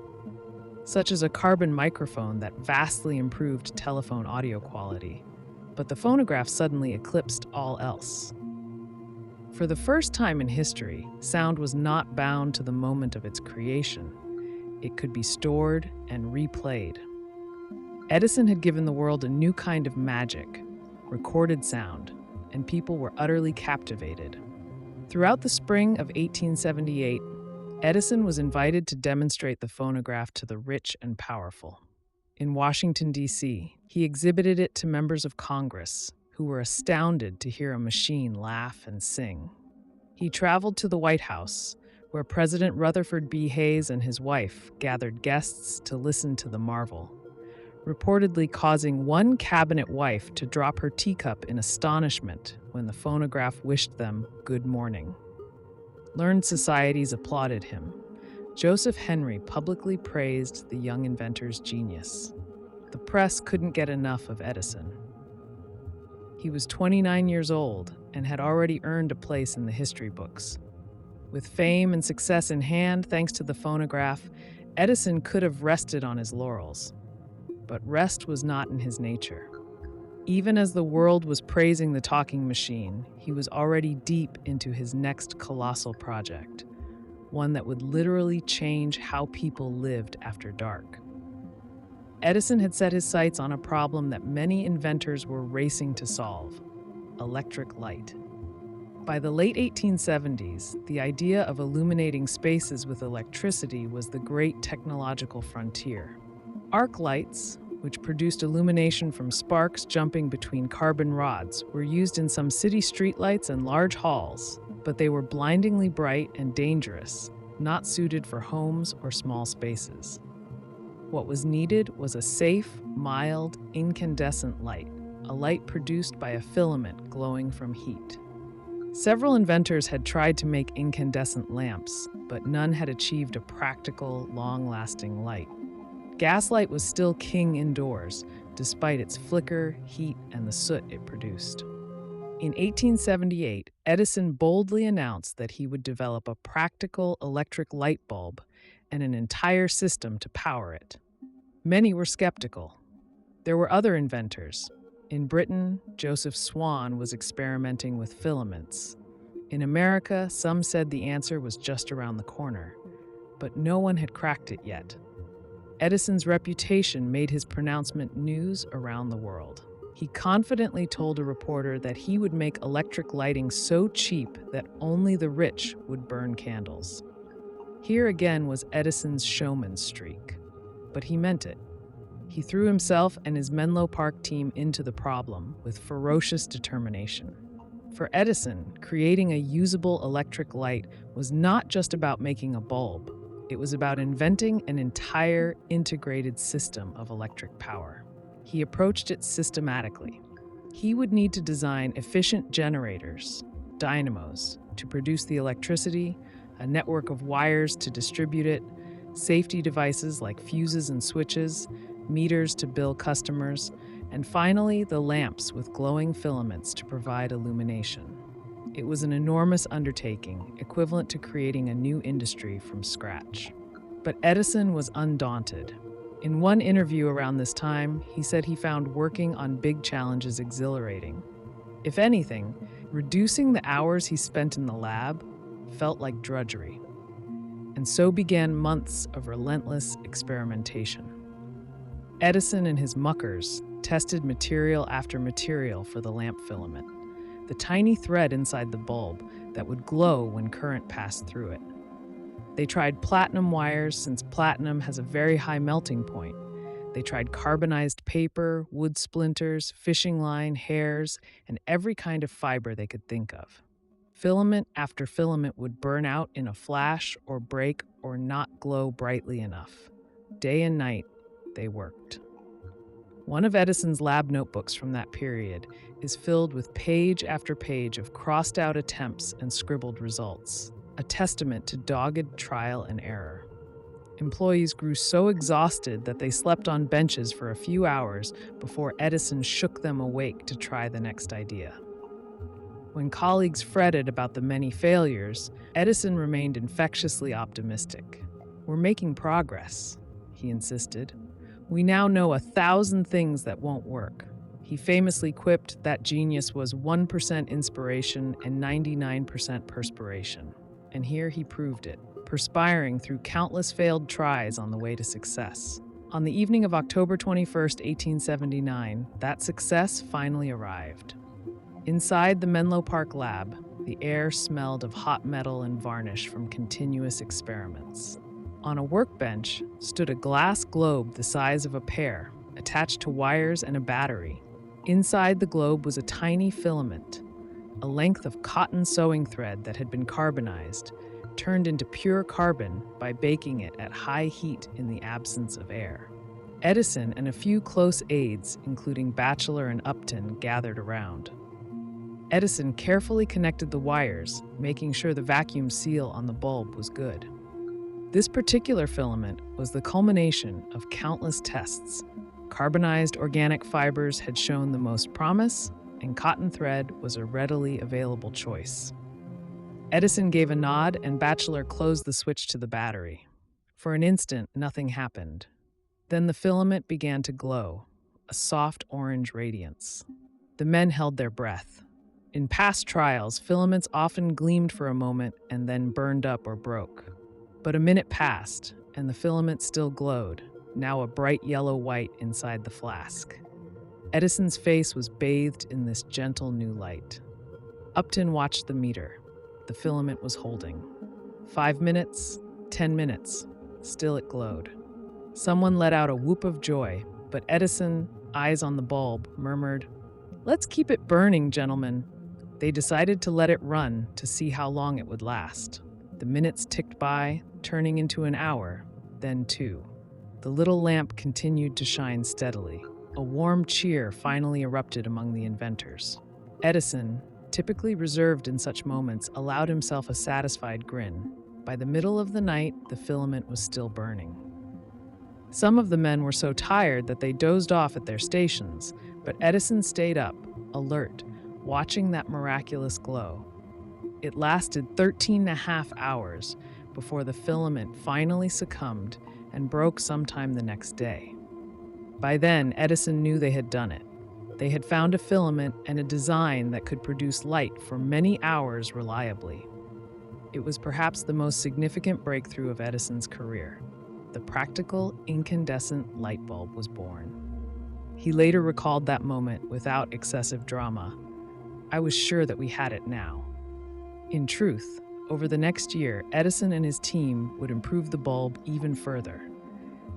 [SPEAKER 1] such as a carbon microphone that vastly improved telephone audio quality. But the phonograph suddenly eclipsed all else. For the first time in history, sound was not bound to the moment of its creation. It could be stored and replayed. Edison had given the world a new kind of magic, recorded sound, and people were utterly captivated. Throughout the spring of 1878, Edison was invited to demonstrate the phonograph to the rich and powerful. In Washington, D.C., he exhibited it to members of Congress, who were astounded to hear a machine laugh and sing. He traveled to the White House, where President Rutherford B. Hayes and his wife gathered guests to listen to the marvel, reportedly causing one cabinet wife to drop her teacup in astonishment when the phonograph wished them good morning. Learned societies applauded him. Joseph Henry publicly praised the young inventor's genius. The press couldn't get enough of Edison. He was 29 years old and had already earned a place in the history books. With fame and success in hand, thanks to the phonograph, Edison could have rested on his laurels. But rest was not in his nature. Even as the world was praising the talking machine, he was already deep into his next colossal project, one that would literally change how people lived after dark. Edison had set his sights on a problem that many inventors were racing to solve: electric light. By the late 1870s, the idea of illuminating spaces with electricity was the great technological frontier. Arc lights, which produced illumination from sparks jumping between carbon rods, were used in some city streetlights and large halls, but they were blindingly bright and dangerous, not suited for homes or small spaces. What was needed was a safe, mild, incandescent light, a light produced by a filament glowing from heat. Several inventors had tried to make incandescent lamps, but none had achieved a practical, long-lasting light. Gaslight was still king indoors, despite its flicker, heat, and the soot it produced. In 1878, Edison boldly announced that he would develop a practical electric light bulb and an entire system to power it. Many were skeptical. There were other inventors. In Britain, Joseph Swan was experimenting with filaments. In America, some said the answer was just around the corner, but no one had cracked it yet. Edison's reputation made his pronouncement news around the world. He confidently told a reporter that he would make electric lighting so cheap that only the rich would burn candles. Here again was Edison's showman's streak, but he meant it. He threw himself and his Menlo Park team into the problem with ferocious determination. For Edison, creating a usable electric light was not just about making a bulb. It was about inventing an entire integrated system of electric power. He approached it systematically. He would need to design efficient generators, dynamos, to produce the electricity, a network of wires to distribute it, safety devices like fuses and switches, meters to bill customers, and finally the lamps with glowing filaments to provide illumination. It was an enormous undertaking, equivalent to creating a new industry from scratch. But Edison was undaunted. In one interview around this time, he said he found working on big challenges exhilarating. If anything, reducing the hours he spent in the lab felt like drudgery. And so began months of relentless experimentation. Edison and his muckers tested material after material for the lamp filament, the tiny thread inside the bulb that would glow when current passed through it. They tried platinum wires since platinum has a very high melting point. They tried carbonized paper, wood splinters, fishing line, hairs, and every kind of fiber they could think of. Filament after filament would burn out in a flash or break or not glow brightly enough. Day and night, they worked. One of Edison's lab notebooks from that period is filled with page after page of crossed-out attempts and scribbled results, a testament to dogged trial and error. Employees grew so exhausted that they slept on benches for a few hours before Edison shook them awake to try the next idea. When colleagues fretted about the many failures, Edison remained infectiously optimistic. "We're making progress," he insisted. "We now know 1,000 things that won't work." He famously quipped that genius was 1% inspiration and 99% perspiration. And here he proved it, perspiring through countless failed tries on the way to success. On the evening of October 21st, 1879, that success finally arrived. Inside the Menlo Park lab, the air smelled of hot metal and varnish from continuous experiments. On a workbench stood a glass globe the size of a pear, attached to wires and a battery. Inside the globe was a tiny filament, a length of cotton sewing thread that had been carbonized, turned into pure carbon by baking it at high heat in the absence of air. Edison and a few close aides, including Batchelor and Upton, gathered around. Edison carefully connected the wires, making sure the vacuum seal on the bulb was good. This particular filament was the culmination of countless tests. Carbonized organic fibers had shown the most promise, and cotton thread was a readily available choice. Edison gave a nod, and Batchelor closed the switch to the battery. For an instant, nothing happened. Then the filament began to glow, a soft orange radiance. The men held their breath. In past trials, filaments often gleamed for a moment and then burned up or broke. But a minute passed, and the filament still glowed, now a bright yellow-white inside the flask. Edison's face was bathed in this gentle new light. Upton watched the meter. The filament was holding. 5 minutes, 10 minutes, still it glowed. Someone let out a whoop of joy, but Edison, eyes on the bulb, murmured, "Let's keep it burning, gentlemen." They decided to let it run to see how long it would last. The minutes ticked by, turning into an hour, then 2. The little lamp continued to shine steadily. A warm cheer finally erupted among the inventors. Edison, typically reserved in such moments, allowed himself a satisfied grin. By the middle of the night, the filament was still burning. Some of the men were so tired that they dozed off at their stations, but Edison stayed up, alert, watching that miraculous glow. It lasted 13.5 hours before the filament finally succumbed and broke sometime the next day. By then, Edison knew they had done it. They had found a filament and a design that could produce light for many hours reliably. It was perhaps the most significant breakthrough of Edison's career. The practical incandescent light bulb was born. He later recalled that moment without excessive drama. "I was sure that we had it now." In truth, over the next year, Edison and his team would improve the bulb even further.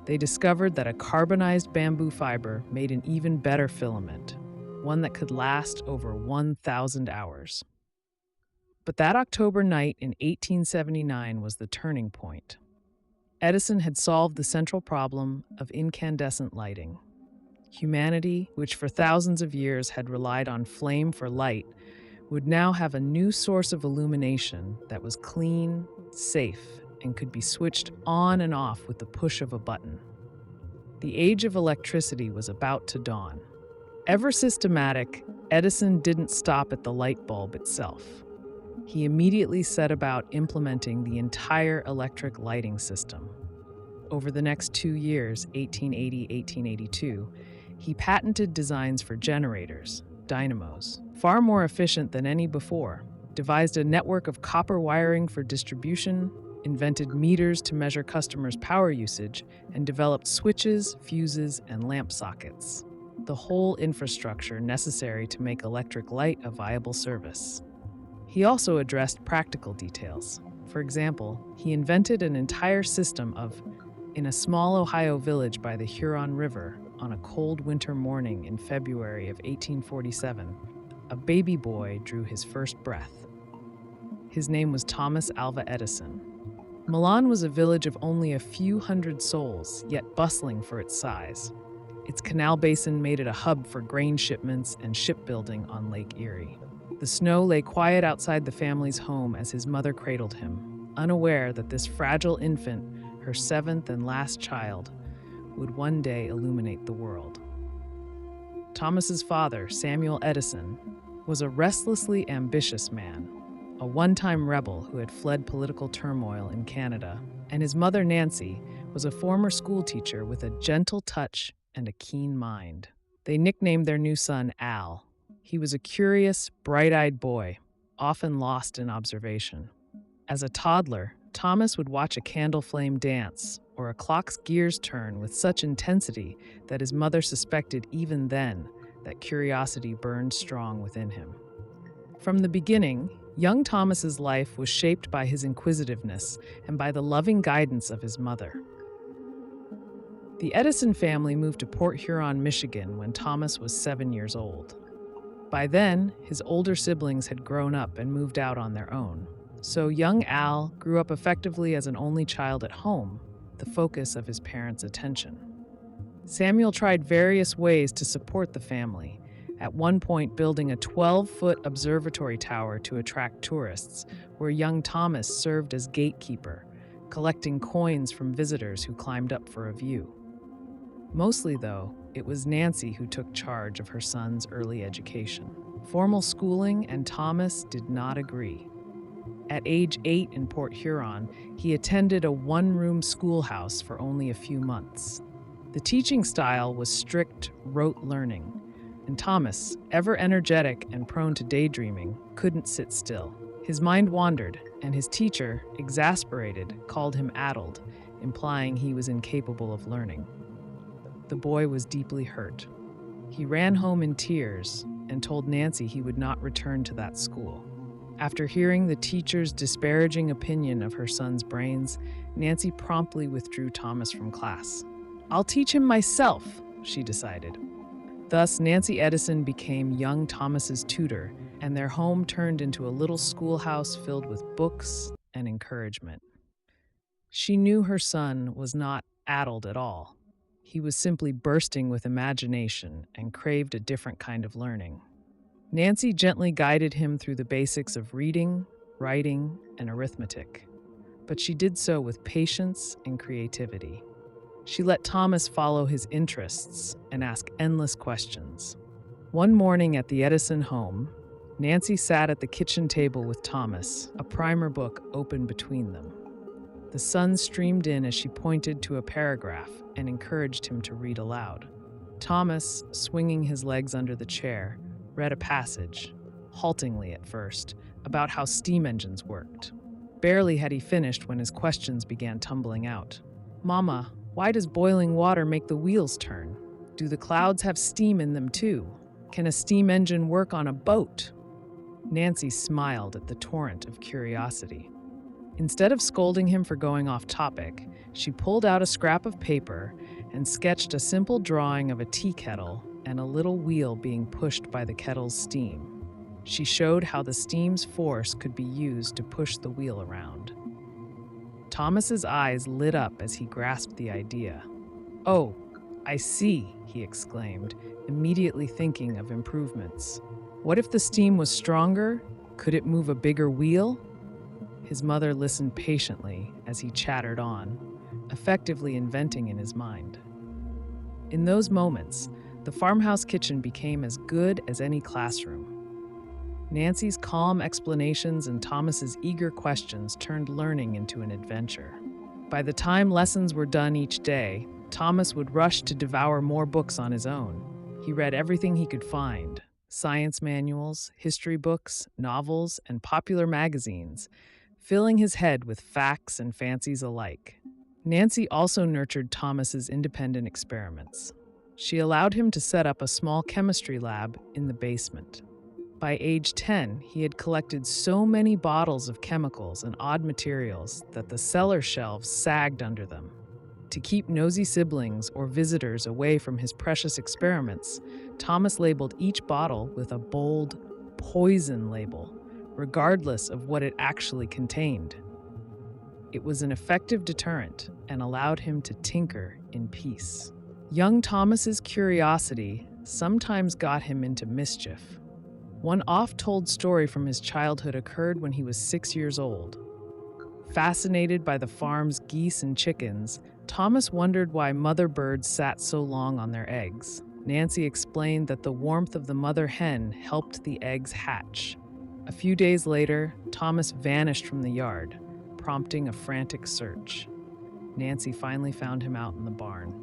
[SPEAKER 1] They discovered that a carbonized bamboo fiber made an even better filament, one that could last over 1,000 hours. But that October night in 1879 was the turning point. Edison had solved the central problem of incandescent lighting. Humanity, which for thousands of years had relied on flame for light, would now have a new source of illumination that was clean, safe, and could be switched on and off with the push of a button. The age of electricity was about to dawn. Ever systematic, Edison didn't stop at the light bulb itself. He immediately set about implementing the entire electric lighting system. Over the next 2 years, 1880-1882, he patented designs for generators, dynamos, far more efficient than any before, devised a network of copper wiring for distribution, invented meters to measure customers' power usage, and developed switches, fuses, and lamp sockets, the whole infrastructure necessary to make electric light a viable service. He also addressed practical details. For example, he invented an entire system of, in a small Ohio village by the Huron River, on a cold winter morning in February of 1847, a baby boy drew his first breath. His name was Thomas Alva Edison. Milan was a village of only a few hundred souls, yet bustling for its size. Its canal basin made it a hub for grain shipments and shipbuilding on Lake Erie. The snow lay quiet outside the family's home as his mother cradled him, unaware that this fragile infant, her 7th and last child, would one day illuminate the world. Thomas's father, Samuel Edison, was a restlessly ambitious man, a one-time rebel who had fled political turmoil in Canada, and his mother, Nancy, was a former schoolteacher with a gentle touch and a keen mind. They nicknamed their new son Al. He was a curious, bright-eyed boy, often lost in observation. As a toddler, Thomas would watch a candle flame dance or a clock's gears turn with such intensity that his mother suspected even then that curiosity burned strong within him. From the beginning, young Thomas's life was shaped by his inquisitiveness and by the loving guidance of his mother. The Edison family moved to Port Huron, Michigan when Thomas was 7 years old. By then, his older siblings had grown up and moved out on their own. So young Al grew up effectively as an only child at home, the focus of his parents' attention. Samuel tried various ways to support the family, at one point building a 12-foot observatory tower to attract tourists, where young Thomas served as gatekeeper, collecting coins from visitors who climbed up for a view. Mostly, though, it was Nancy who took charge of her son's early education. Formal schooling and Thomas did not agree. At age 8 in Port Huron, he attended a one-room schoolhouse for only a few months. The teaching style was strict rote learning, and Thomas, ever energetic and prone to daydreaming, couldn't sit still. His mind wandered, and his teacher, exasperated, called him addled, implying he was incapable of learning. The boy was deeply hurt. He ran home in tears and told Nancy he would not return to that school. After hearing the teacher's disparaging opinion of her son's brains, Nancy promptly withdrew Thomas from class. "I'll teach him myself," she decided. Thus, Nancy Edison became young Thomas's tutor, and their home turned into a little schoolhouse filled with books and encouragement. She knew her son was not addled at all. He was simply bursting with imagination and craved a different kind of learning. Nancy gently guided him through the basics of reading, writing, and arithmetic, but she did so with patience and creativity. She let Thomas follow his interests and ask endless questions. One morning at the Edison home, Nancy sat at the kitchen table with Thomas, a primer book open between them. The sun streamed in as she pointed to a paragraph and encouraged him to read aloud. Thomas, swinging his legs under the chair, read a passage, haltingly at first, about how steam engines worked. Barely had he finished when his questions began tumbling out. "Mama, why does boiling water make the wheels turn? Do the clouds have steam in them too? Can a steam engine work on a boat?" Nancy smiled at the torrent of curiosity. Instead of scolding him for going off topic, she pulled out a scrap of paper and sketched a simple drawing of a tea kettle and a little wheel being pushed by the kettle's steam. She showed how the steam's force could be used to push the wheel around. Thomas's eyes lit up as he grasped the idea. "Oh, I see," he exclaimed, immediately thinking of improvements. "What if the steam was stronger? Could it move a bigger wheel?" His mother listened patiently as he chattered on, effectively inventing in his mind. In those moments, the farmhouse kitchen became as good as any classroom. Nancy's calm explanations and Thomas's eager questions turned learning into an adventure. By the time lessons were done each day, Thomas would rush to devour more books on his own. He read everything he could find: science manuals, history books, novels, and popular magazines, filling his head with facts and fancies alike. Nancy also nurtured Thomas's independent experiments. She allowed him to set up a small chemistry lab in the basement. By age 10, he had collected so many bottles of chemicals and odd materials that the cellar shelves sagged under them. To keep nosy siblings or visitors away from his precious experiments, Thomas labeled each bottle with a bold poison label, regardless of what it actually contained. It was an effective deterrent and allowed him to tinker in peace. Young Thomas's curiosity sometimes got him into mischief. One oft-told story from his childhood occurred when he was 6 years old. Fascinated by the farm's geese and chickens, Thomas wondered why mother birds sat so long on their eggs. Nancy explained that the warmth of the mother hen helped the eggs hatch. A few days later, Thomas vanished from the yard, prompting a frantic search. Nancy finally found him out in the barn.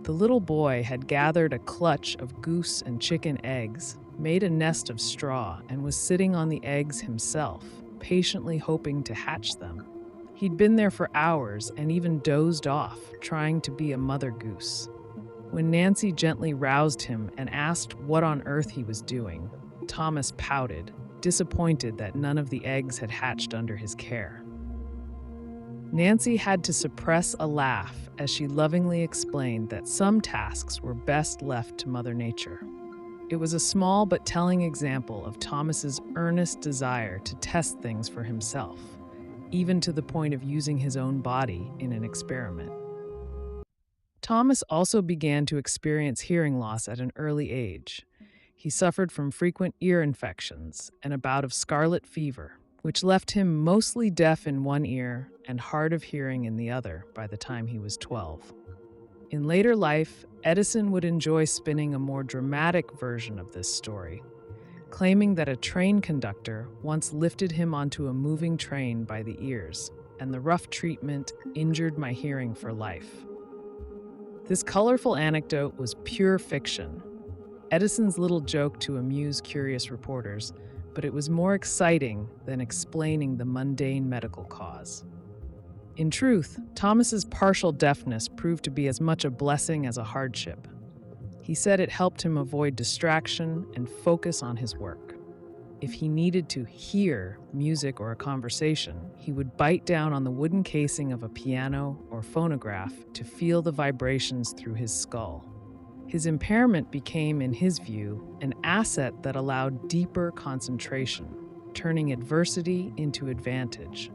[SPEAKER 1] The little boy had gathered a clutch of goose and chicken eggs, made a nest of straw, and was sitting on the eggs himself, patiently hoping to hatch them. He'd been there for hours and even dozed off, trying to be a mother goose. When Nancy gently roused him and asked what on earth he was doing, Thomas pouted, disappointed that none of the eggs had hatched under his care. Nancy had to suppress a laugh as she lovingly explained that some tasks were best left to Mother Nature. It was a small but telling example of Thomas's earnest desire to test things for himself, even to the point of using his own body in an experiment. Thomas also began to experience hearing loss at an early age. He suffered from frequent ear infections and a bout of scarlet fever, which left him mostly deaf in one ear and hard of hearing in the other by the time he was 12. In later life, Edison would enjoy spinning a more dramatic version of this story, claiming that a train conductor once lifted him onto a moving train by the ears, and the rough treatment injured my hearing for life. This colorful anecdote was pure fiction, Edison's little joke to amuse curious reporters, but it was more exciting than explaining the mundane medical cause. In truth, Thomas's partial deafness proved to be as much a blessing as a hardship. He said it helped him avoid distraction and focus on his work. If he needed to hear music or a conversation, he would bite down on the wooden casing of a piano or phonograph to feel the vibrations through his skull. His impairment became, in his view, an asset that allowed deeper concentration, turning adversity into advantage,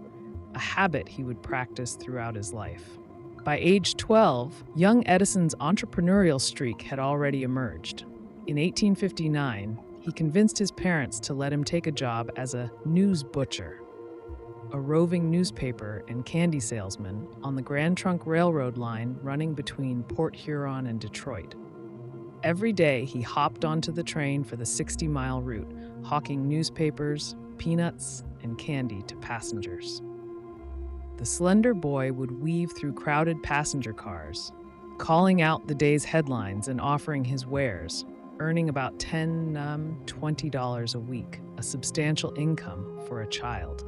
[SPEAKER 1] a habit he would practice throughout his life. By age 12, young Edison's entrepreneurial streak had already emerged. In 1859, he convinced his parents to let him take a job as a news butcher, a roving newspaper and candy salesman on the Grand Trunk Railroad line running between Port Huron and Detroit. Every day, he hopped onto the train for the 60-mile route, hawking newspapers, peanuts, and candy to passengers. The slender boy would weave through crowded passenger cars, calling out the day's headlines and offering his wares, earning about $20 a week, a substantial income for a child.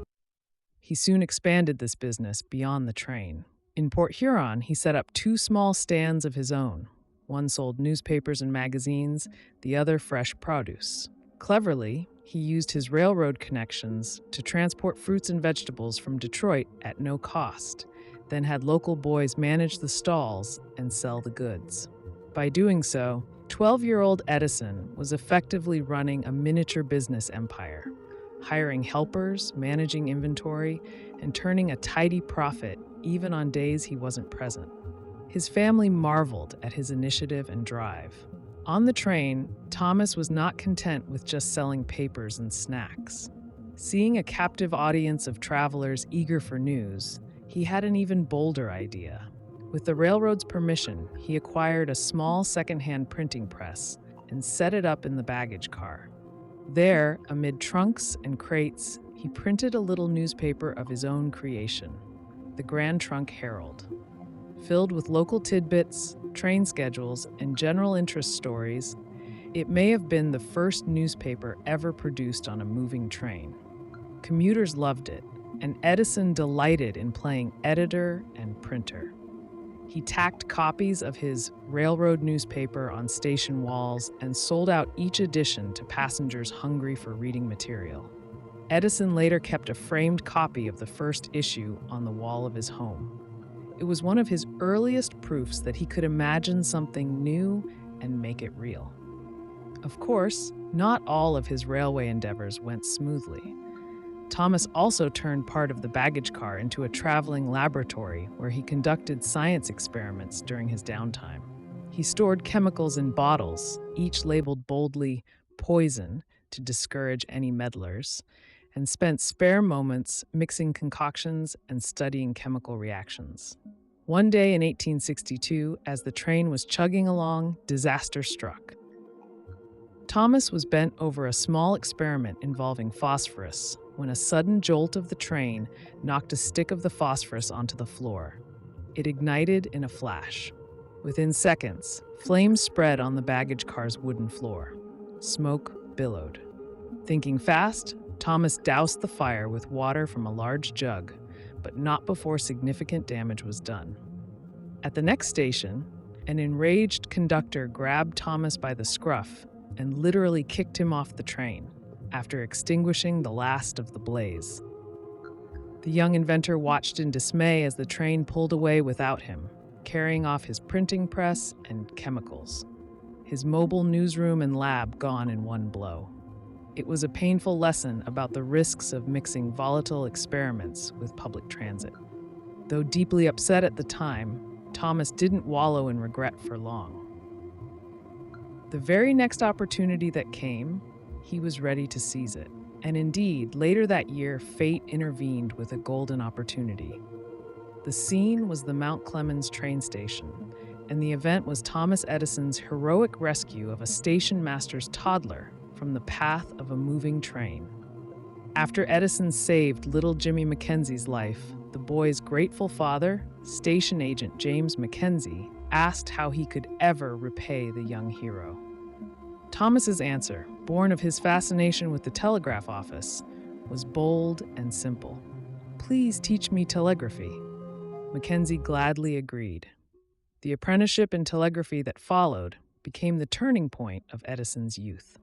[SPEAKER 1] He soon expanded this business beyond the train. In Port Huron, he set up 2 small stands of his own. One sold newspapers and magazines, the other fresh produce. Cleverly, he used his railroad connections to transport fruits and vegetables from Detroit at no cost, then had local boys manage the stalls and sell the goods. By doing so, 12-year-old Edison was effectively running a miniature business empire, hiring helpers, managing inventory, and turning a tidy profit even on days he wasn't present. His family marveled at his initiative and drive. On the train, Thomas was not content with just selling papers and snacks. Seeing a captive audience of travelers eager for news, he had an even bolder idea. With the railroad's permission, he acquired a small second-hand printing press and set it up in the baggage car. There, amid trunks and crates, he printed a little newspaper of his own creation, the Grand Trunk Herald. Filled with local tidbits, train schedules, and general interest stories, it may have been the first newspaper ever produced on a moving train. Commuters loved it, and Edison delighted in playing editor and printer. He tacked copies of his railroad newspaper on station walls and sold out each edition to passengers hungry for reading material. Edison later kept a framed copy of the first issue on the wall of his home. It was one of his earliest proofs that he could imagine something new and make it real. Of course, not all of his railway endeavors went smoothly. Thomas also turned part of the baggage car into a traveling laboratory where he conducted science experiments during his downtime. He stored chemicals in bottles, each labeled boldly "poison" to discourage any meddlers, and spent spare moments mixing concoctions and studying chemical reactions. One day in 1862, as the train was chugging along, disaster struck. Thomas was bent over a small experiment involving phosphorus when a sudden jolt of the train knocked a stick of the phosphorus onto the floor. It ignited in a flash. Within seconds, flames spread on the baggage car's wooden floor. Smoke billowed. Thinking fast, Thomas doused the fire with water from a large jug, but not before significant damage was done. At the next station, an enraged conductor grabbed Thomas by the scruff and literally kicked him off the train after extinguishing the last of the blaze. The young inventor watched in dismay as the train pulled away without him, carrying off his printing press and chemicals. His mobile newsroom and lab gone in one blow. It was a painful lesson about the risks of mixing volatile experiments with public transit. Though deeply upset at the time, Thomas didn't wallow in regret for long. The very next opportunity that came, he was ready to seize it. And indeed, later that year, fate intervened with a golden opportunity. The scene was the Mount Clemens train station, and the event was Thomas Edison's heroic rescue of a station master's toddler from the path of a moving train. After Edison saved little Jimmy Mackenzie's life, the boy's grateful father, station agent James Mackenzie, asked how he could ever repay the young hero. Thomas's answer, born of his fascination with the telegraph office, was bold and simple. "Please teach me telegraphy." Mackenzie gladly agreed. The apprenticeship in telegraphy that followed became the turning point of Edison's youth.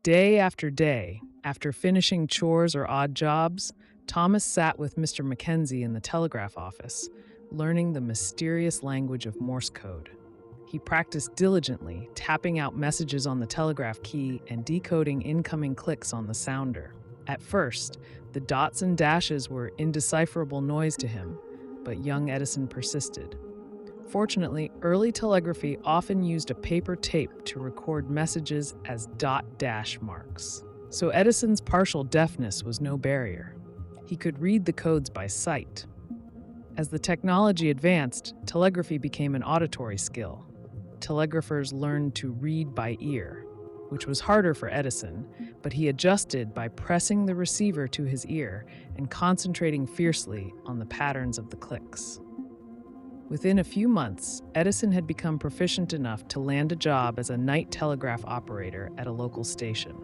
[SPEAKER 1] Day after day, after finishing chores or odd jobs, Thomas sat with Mr. Mackenzie in the telegraph office, learning the mysterious language of Morse code. He practiced diligently, tapping out messages on the telegraph key and decoding incoming clicks on the sounder. At first, the dots and dashes were indecipherable noise to him, but young Edison persisted. Fortunately, early telegraphy often used a paper tape to record messages as dot-dash marks. So Edison's partial deafness was no barrier. He could read the codes by sight. As the technology advanced, telegraphy became an auditory skill. Telegraphers learned to read by ear, which was harder for Edison, but he adjusted by pressing the receiver to his ear and concentrating fiercely on the patterns of the clicks. Within a few months, Edison had become proficient enough to land a job as a night telegraph operator at a local station.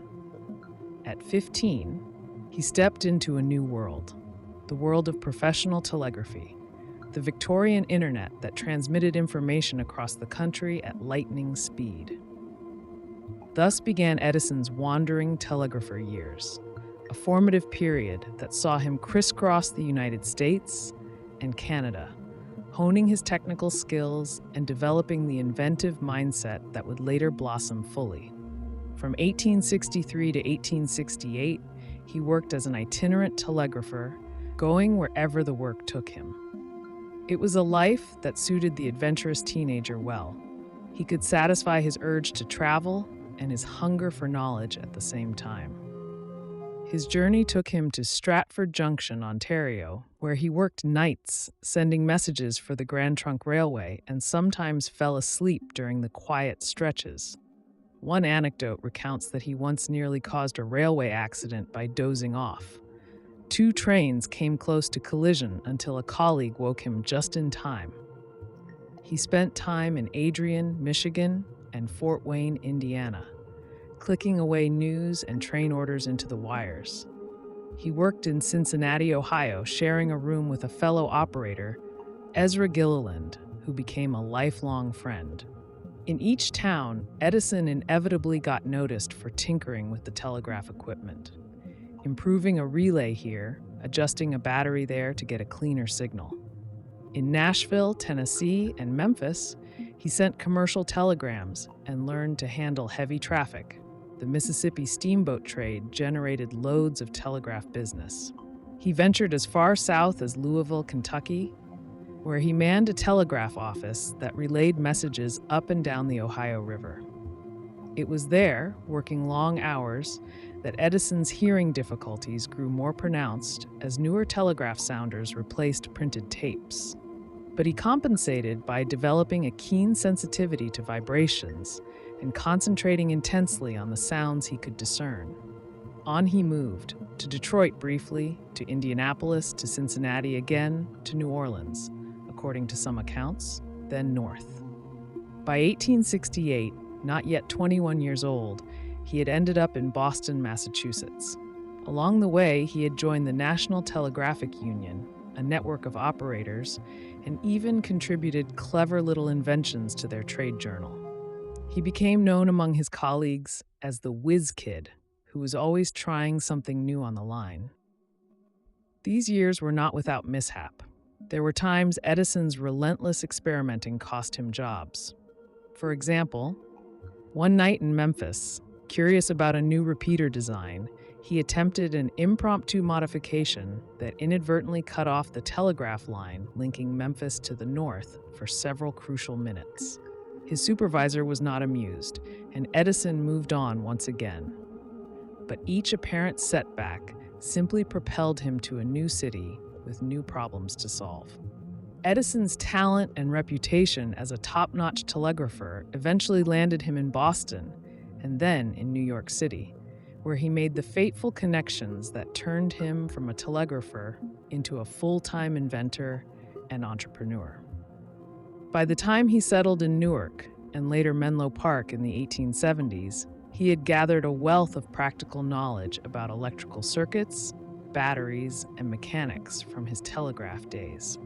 [SPEAKER 1] At 15, he stepped into a new world, the world of professional telegraphy, the Victorian internet that transmitted information across the country at lightning speed. Thus began Edison's wandering telegrapher years, a formative period that saw him crisscross the United States and Canada, honing his technical skills and developing the inventive mindset that would later blossom fully. From 1863 to 1868, he worked as an itinerant telegrapher, going wherever the work took him. It was a life that suited the adventurous teenager well. He could satisfy his urge to travel and his hunger for knowledge at the same time. His journey took him to Stratford Junction, Ontario, where he worked nights, sending messages for the Grand Trunk Railway, and sometimes fell asleep during the quiet stretches. One anecdote recounts that he once nearly caused a railway accident by dozing off. 2 trains came close to collision until a colleague woke him just in time. He spent time in Adrian, Michigan, and Fort Wayne, Indiana, clicking away news and train orders into the wires. He worked in Cincinnati, Ohio, sharing a room with a fellow operator, Ezra Gilliland, who became a lifelong friend. In each town, Edison inevitably got noticed for tinkering with the telegraph equipment, improving a relay here, adjusting a battery there to get a cleaner signal. In Nashville, Tennessee, and Memphis, he sent commercial telegrams and learned to handle heavy traffic. The Mississippi steamboat trade generated loads of telegraph business. He ventured as far south as Louisville, Kentucky, where he manned a telegraph office that relayed messages up and down the Ohio River. It was there, working long hours, that Edison's hearing difficulties grew more pronounced as newer telegraph sounders replaced printed tapes. But he compensated by developing a keen sensitivity to vibrations and concentrating intensely on the sounds he could discern. On he moved, to Detroit briefly, to Indianapolis, to Cincinnati again, to New Orleans, according to some accounts, then north. By 1868, not yet 21 years old, he had ended up in Boston, Massachusetts. Along the way, he had joined the National Telegraphic Union a network of operators, and even contributed clever little inventions to their trade journal. He became known among his colleagues as the whiz kid, who was always trying something new on the line. These years were not without mishap. There were times Edison's relentless experimenting cost him jobs. For example, one night in Memphis, curious about a new repeater design, he attempted an impromptu modification that inadvertently cut off the telegraph line linking Memphis to the north for several crucial minutes. His supervisor was not amused, and Edison moved on once again. But each apparent setback simply propelled him to a new city with new problems to solve. Edison's talent and reputation as a top-notch telegrapher eventually landed him in Boston and then in New York City, where he made the fateful connections that turned him from a telegrapher into a full-time inventor and entrepreneur. By the time he settled in Newark and later Menlo Park in the 1870s, he had gathered a wealth of practical knowledge about electrical circuits, batteries, and mechanics from his telegraph days.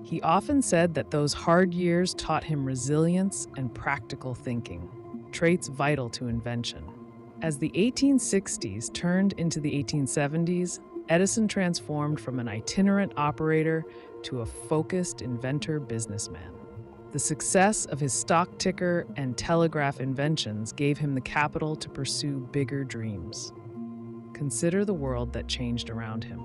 [SPEAKER 1] He often said that those hard years taught him resilience and practical thinking, traits vital to invention. As the 1860s turned into the 1870s, Edison transformed from an itinerant operator to a focused inventor businessman. The success of his stock ticker and telegraph inventions gave him the capital to pursue bigger dreams. Consider the world that changed around him.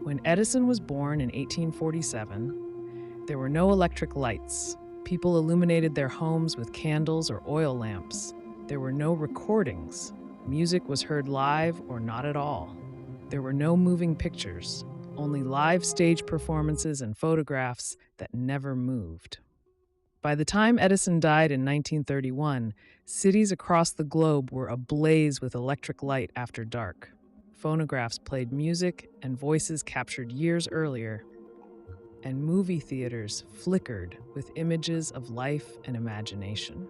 [SPEAKER 1] When Edison was born in 1847, there were no electric lights. People illuminated their homes with candles or oil lamps. There were no recordings. Music was heard live or not at all. There were no moving pictures, only live stage performances and photographs that never moved. By the time Edison died in 1931, cities across the globe were ablaze with electric light after dark. Phonographs played music and voices captured years earlier, and movie theaters flickered with images of life and imagination.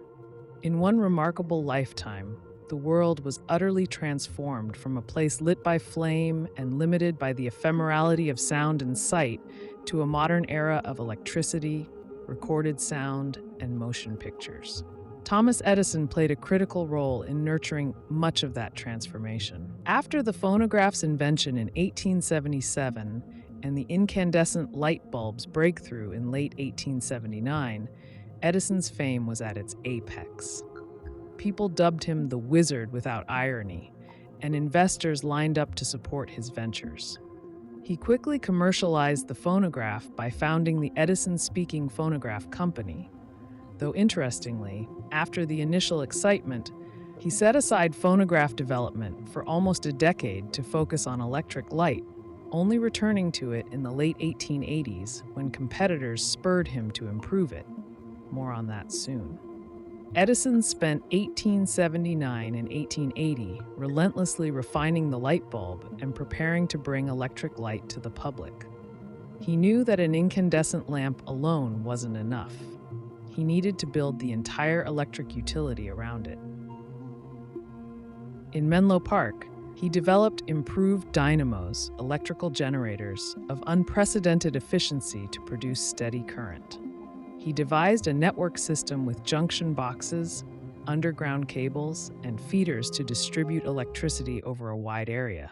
[SPEAKER 1] In one remarkable lifetime, the world was utterly transformed from a place lit by flame and limited by the ephemerality of sound and sight to a modern era of electricity, recorded sound, and motion pictures. Thomas Edison played a critical role in nurturing much of that transformation. After the phonograph's invention in 1877 and the incandescent light bulb's breakthrough in late 1879, Edison's fame was at its apex. People dubbed him the wizard without irony, and investors lined up to support his ventures. He quickly commercialized the phonograph by founding the Edison Speaking Phonograph Company. Though interestingly, after the initial excitement, he set aside phonograph development for almost a decade to focus on electric light, only returning to it in the late 1880s when competitors spurred him to improve it. More on that soon. Edison spent 1879 and 1880 relentlessly refining the light bulb and preparing to bring electric light to the public. He knew that an incandescent lamp alone wasn't enough. He needed to build the entire electric utility around it. In Menlo Park, he developed improved dynamos, electrical generators, of unprecedented efficiency to produce steady current. He devised a network system with junction boxes, underground cables, and feeders to distribute electricity over a wide area.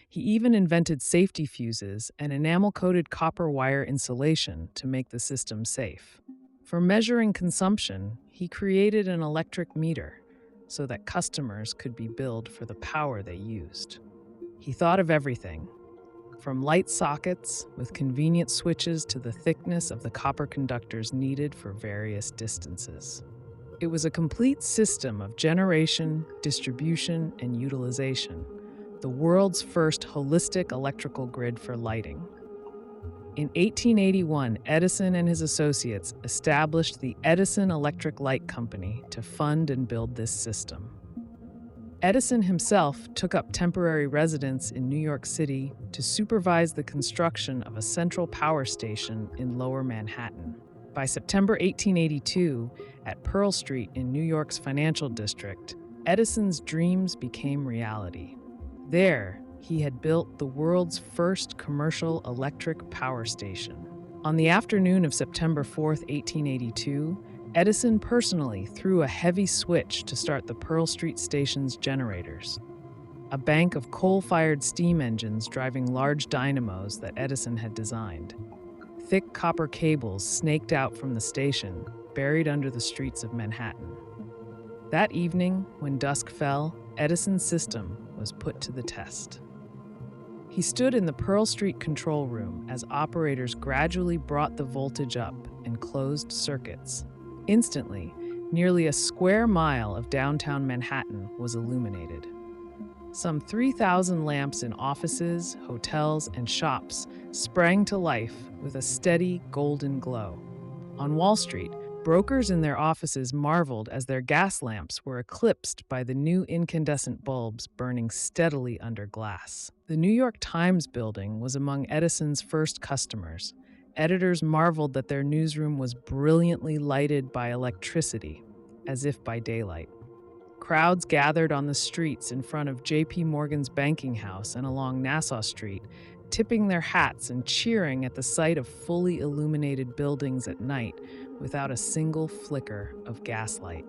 [SPEAKER 1] He even invented safety fuses and enamel-coated copper wire insulation to make the system safe. For measuring consumption, he created an electric meter so that customers could be billed for the power they used. He thought of everything, from light sockets with convenient switches to the thickness of the copper conductors needed for various distances. It was a complete system of generation, distribution, and utilization, the world's first holistic electrical grid for lighting. In 1881, Edison and his associates established the Edison Electric Light Company to fund and build this system. Edison himself took up temporary residence in New York City to supervise the construction of a central power station in Lower Manhattan. By September 1882, at Pearl Street in New York's financial district, Edison's dreams became reality. There, He had built the world's first commercial electric power station. On the afternoon of September 4th, 1882, Edison personally threw a heavy switch to start the Pearl Street Station's generators, a bank of coal-fired steam engines driving large dynamos that Edison had designed. Thick copper cables snaked out from the station, buried under the streets of Manhattan. That evening, when dusk fell, Edison's system was put to the test. He stood in the Pearl Street control room as operators gradually brought the voltage up and closed circuits. Instantly, nearly a square mile of downtown Manhattan was illuminated. Some 3,000 lamps in offices, hotels, and shops sprang to life with a steady golden glow. On Wall Street, brokers in their offices marveled as their gas lamps were eclipsed by the new incandescent bulbs burning steadily under glass. The New York Times building was among Edison's first customers. Editors marveled that their newsroom was brilliantly lighted by electricity, as if by daylight. Crowds gathered on the streets in front of J.P. Morgan's banking house and along Nassau Street, tipping their hats and cheering at the sight of fully illuminated buildings at night without a single flicker of gaslight.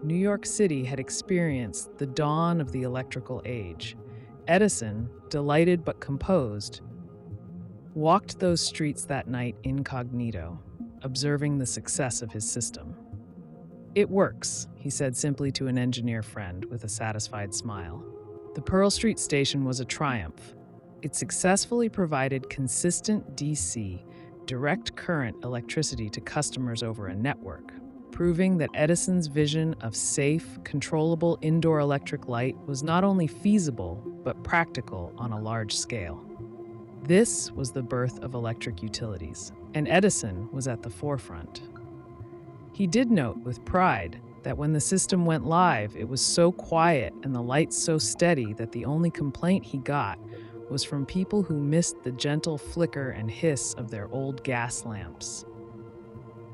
[SPEAKER 1] New York City had experienced the dawn of the electrical age. Edison, delighted but composed, walked those streets that night incognito, observing the success of his system. "It works," he said simply to an engineer friend with a satisfied smile. The Pearl Street Station was a triumph. It successfully provided consistent DC, direct current electricity to customers over a network, proving that Edison's vision of safe, controllable indoor electric light was not only feasible, but practical on a large scale. This was the birth of electric utilities, and Edison was at the forefront. He did note with pride that when the system went live, it was so quiet and the lights so steady that the only complaint he got was from people who missed the gentle flicker and hiss of their old gas lamps.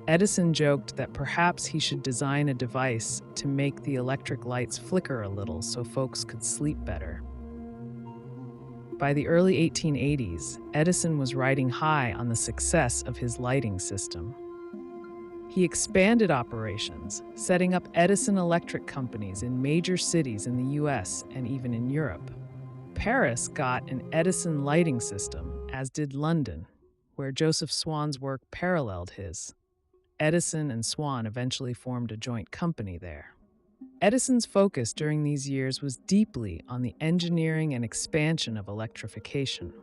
[SPEAKER 1] Edison joked that perhaps he should design a device to make the electric lights flicker a little so folks could sleep better. By the early 1880s, Edison was riding high on the success of his lighting system. He expanded operations, setting up Edison Electric companies in major cities in the US and even in Europe. Paris got an Edison lighting system, as did London, where Joseph Swan's work paralleled his. Edison and Swan eventually formed a joint company there. Edison's focus during these years was deeply on the engineering and expansion of electrification.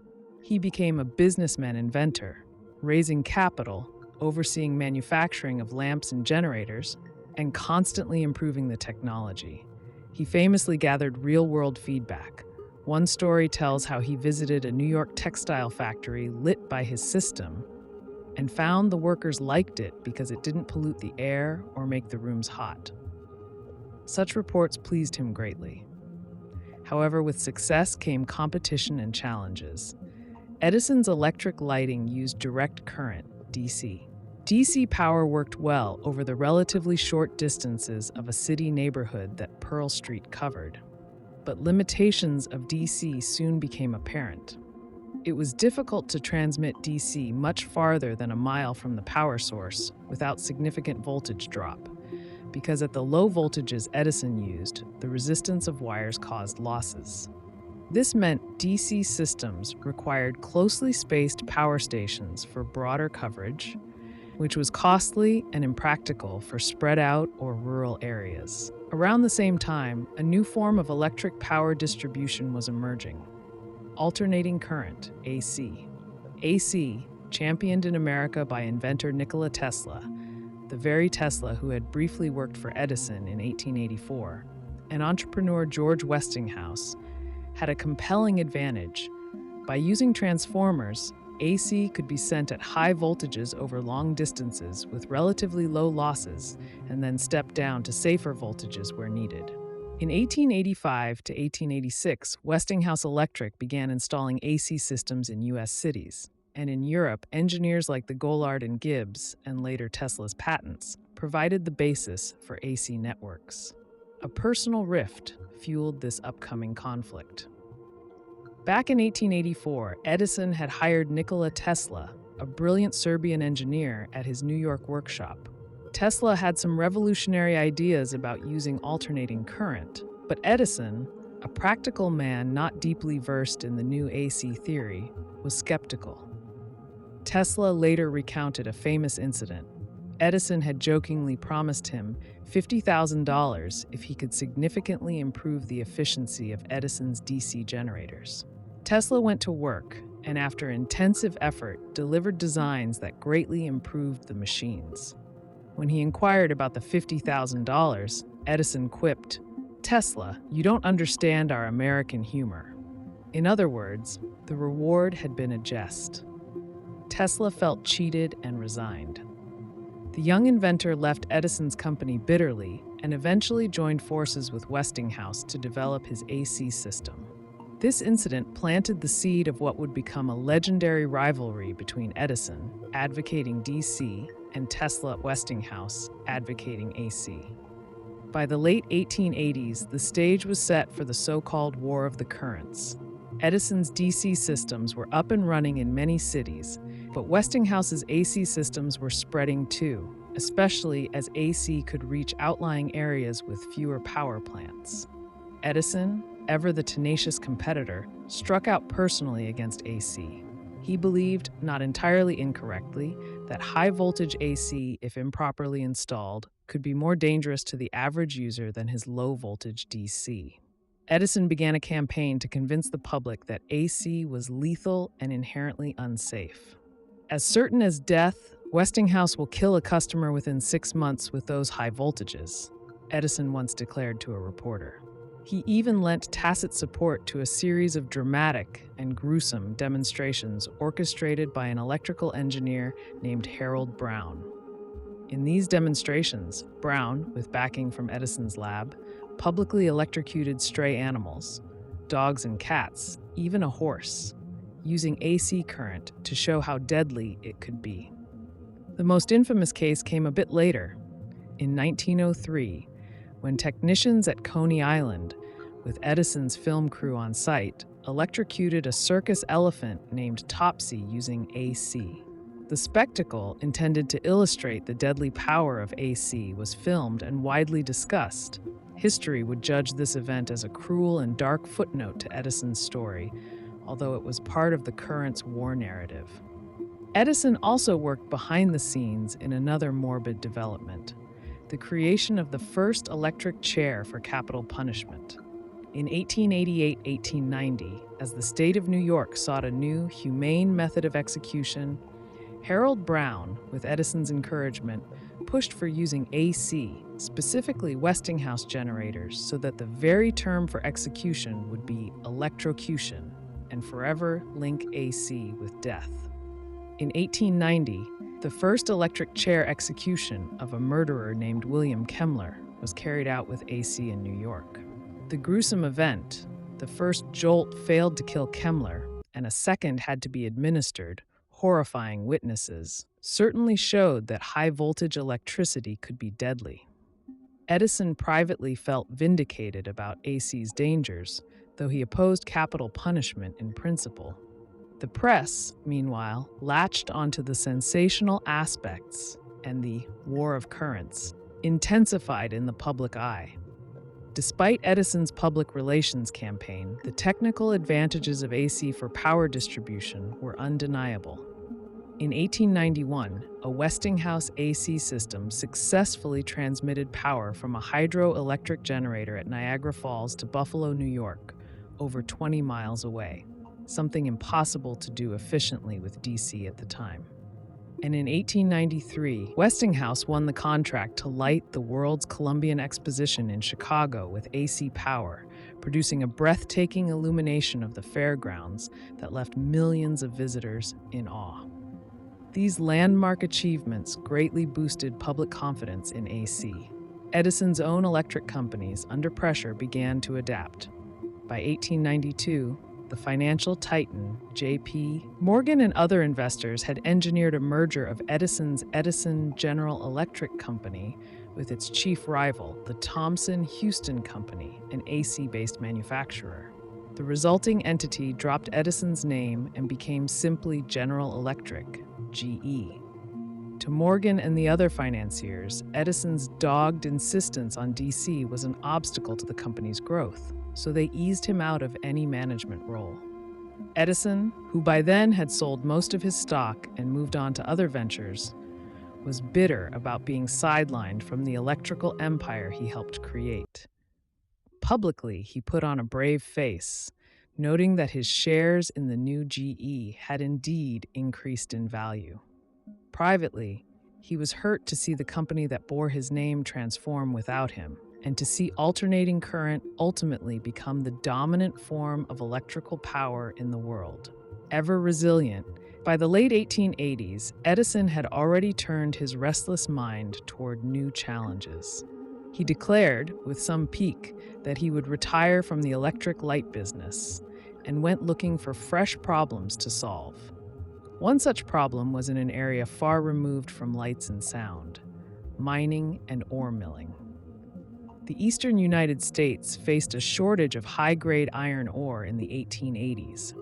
[SPEAKER 1] He became a businessman inventor, raising capital, overseeing manufacturing of lamps and generators, and constantly improving the technology. He famously gathered real-world feedback. One story tells how he visited a New York textile factory lit by his system and found the workers liked it because it didn't pollute the air or make the rooms hot. Such reports pleased him greatly. However, with success came competition and challenges. Edison's electric lighting used direct current, DC. DC power worked well over the relatively short distances of a city neighborhood that Pearl Street covered. But limitations of DC soon became apparent. It was difficult to transmit DC much farther than a mile from the power source without significant voltage drop, because at the low voltages Edison used, the resistance of wires caused losses. This meant DC systems required closely spaced power stations for broader coverage, which was costly and impractical for spread out or rural areas. Around the same time, a new form of electric power distribution was emerging: alternating current, AC. AC, championed in America by inventor Nikola Tesla, the very Tesla who had briefly worked for Edison in 1884, and entrepreneur George Westinghouse, had a compelling advantage. By using transformers, AC could be sent at high voltages over long distances with relatively low losses, and then step down to safer voltages where needed. In 1885 to 1886, Westinghouse Electric began installing AC systems in U.S. cities, and in Europe, engineers like the Gollard and Gibbs, and later Tesla's patents, provided the basis for AC networks. A personal rift fueled this upcoming conflict. Back in 1884, Edison had hired Nikola Tesla, a brilliant Serbian engineer, at his New York workshop. Tesla had some revolutionary ideas about using alternating current, but Edison, a practical man not deeply versed in the new AC theory, was skeptical. Tesla later recounted a famous incident. Edison had jokingly promised him $50,000 if he could significantly improve the efficiency of Edison's DC generators. Tesla went to work and, after intensive effort, delivered designs that greatly improved the machines. When he inquired about the $50,000, Edison quipped, "Tesla, you don't understand our American humor." In other words, the reward had been a jest. Tesla felt cheated and resigned. The young inventor left Edison's company bitterly and eventually joined forces with Westinghouse to develop his AC system. This incident planted the seed of what would become a legendary rivalry between Edison, advocating DC, and Tesla at Westinghouse, advocating AC. By the late 1880s, the stage was set for the so-called War of the Currents. Edison's DC systems were up and running in many cities, but Westinghouse's AC systems were spreading too, especially as AC could reach outlying areas with fewer power plants. Edison, ever the tenacious competitor, struck out personally against AC. He believed, not entirely incorrectly, that high-voltage AC, if improperly installed, could be more dangerous to the average user than his low-voltage DC. Edison began a campaign to convince the public that AC was lethal and inherently unsafe. As certain as death, Westinghouse will kill a customer within 6 months with those high voltages, Edison once declared to a reporter. He even lent tacit support to a series of dramatic and gruesome demonstrations orchestrated by an electrical engineer named Harold Brown. In these demonstrations, Brown, with backing from Edison's lab, publicly electrocuted stray animals, dogs and cats, even a horse, using AC current to show how deadly it could be. The most infamous case came a bit later, in 1903, when technicians at Coney Island, with Edison's film crew on site, electrocuted a circus elephant named Topsy using AC. The spectacle, intended to illustrate the deadly power of AC, was filmed and widely discussed. History would judge this event as a cruel and dark footnote to Edison's story, although it was part of the current's war narrative. Edison also worked behind the scenes in another morbid development: the creation of the first electric chair for capital punishment. In 1888-1890, as the state of New York sought a new, humane method of execution, Harold Brown, with Edison's encouragement, pushed for using AC, specifically Westinghouse generators, so that the very term for execution would be electrocution, and forever link AC with death. In 1890, the first electric chair execution of a murderer named William Kemmler was carried out with AC in New York. The gruesome event, the first jolt failed to kill Kemmler, and a second had to be administered, horrifying witnesses, certainly showed that high-voltage electricity could be deadly. Edison privately felt vindicated about AC's dangers, though he opposed capital punishment in principle. The press, meanwhile, latched onto the sensational aspects, and the War of Currents intensified in the public eye. Despite Edison's public relations campaign, the technical advantages of AC for power distribution were undeniable. In 1891, a Westinghouse AC system successfully transmitted power from a hydroelectric generator at Niagara Falls to Buffalo, New York, over 20 miles away, something impossible to do efficiently with DC at the time. And in 1893, Westinghouse won the contract to light the world's Columbian Exposition in Chicago with AC power, producing a breathtaking illumination of the fairgrounds that left millions of visitors in awe. These landmark achievements greatly boosted public confidence in AC. Edison's own electric companies, under pressure, began to adapt. By 1892, the financial titan J.P. Morgan and other investors had engineered a merger of Edison's Edison General Electric Company with its chief rival, the Thomson Houston Company, an AC-based manufacturer. The resulting entity dropped Edison's name and became simply General Electric, GE. To Morgan and the other financiers, Edison's dogged insistence on DC was an obstacle to the company's growth, so they eased him out of any management role. Edison, who by then had sold most of his stock and moved on to other ventures, was bitter about being sidelined from the electrical empire he helped create. Publicly, he put on a brave face, noting that his shares in the new GE had indeed increased in value. Privately, he was hurt to see the company that bore his name transform without him, and to see alternating current ultimately become the dominant form of electrical power in the world. Ever resilient, by the late 1880s, Edison had already turned his restless mind toward new challenges. He declared, with some pique, that he would retire from the electric light business and went looking for fresh problems to solve. One such problem was in an area far removed from lights and sound: mining and ore milling. The eastern United States faced a shortage of high-grade iron ore in the 1880s.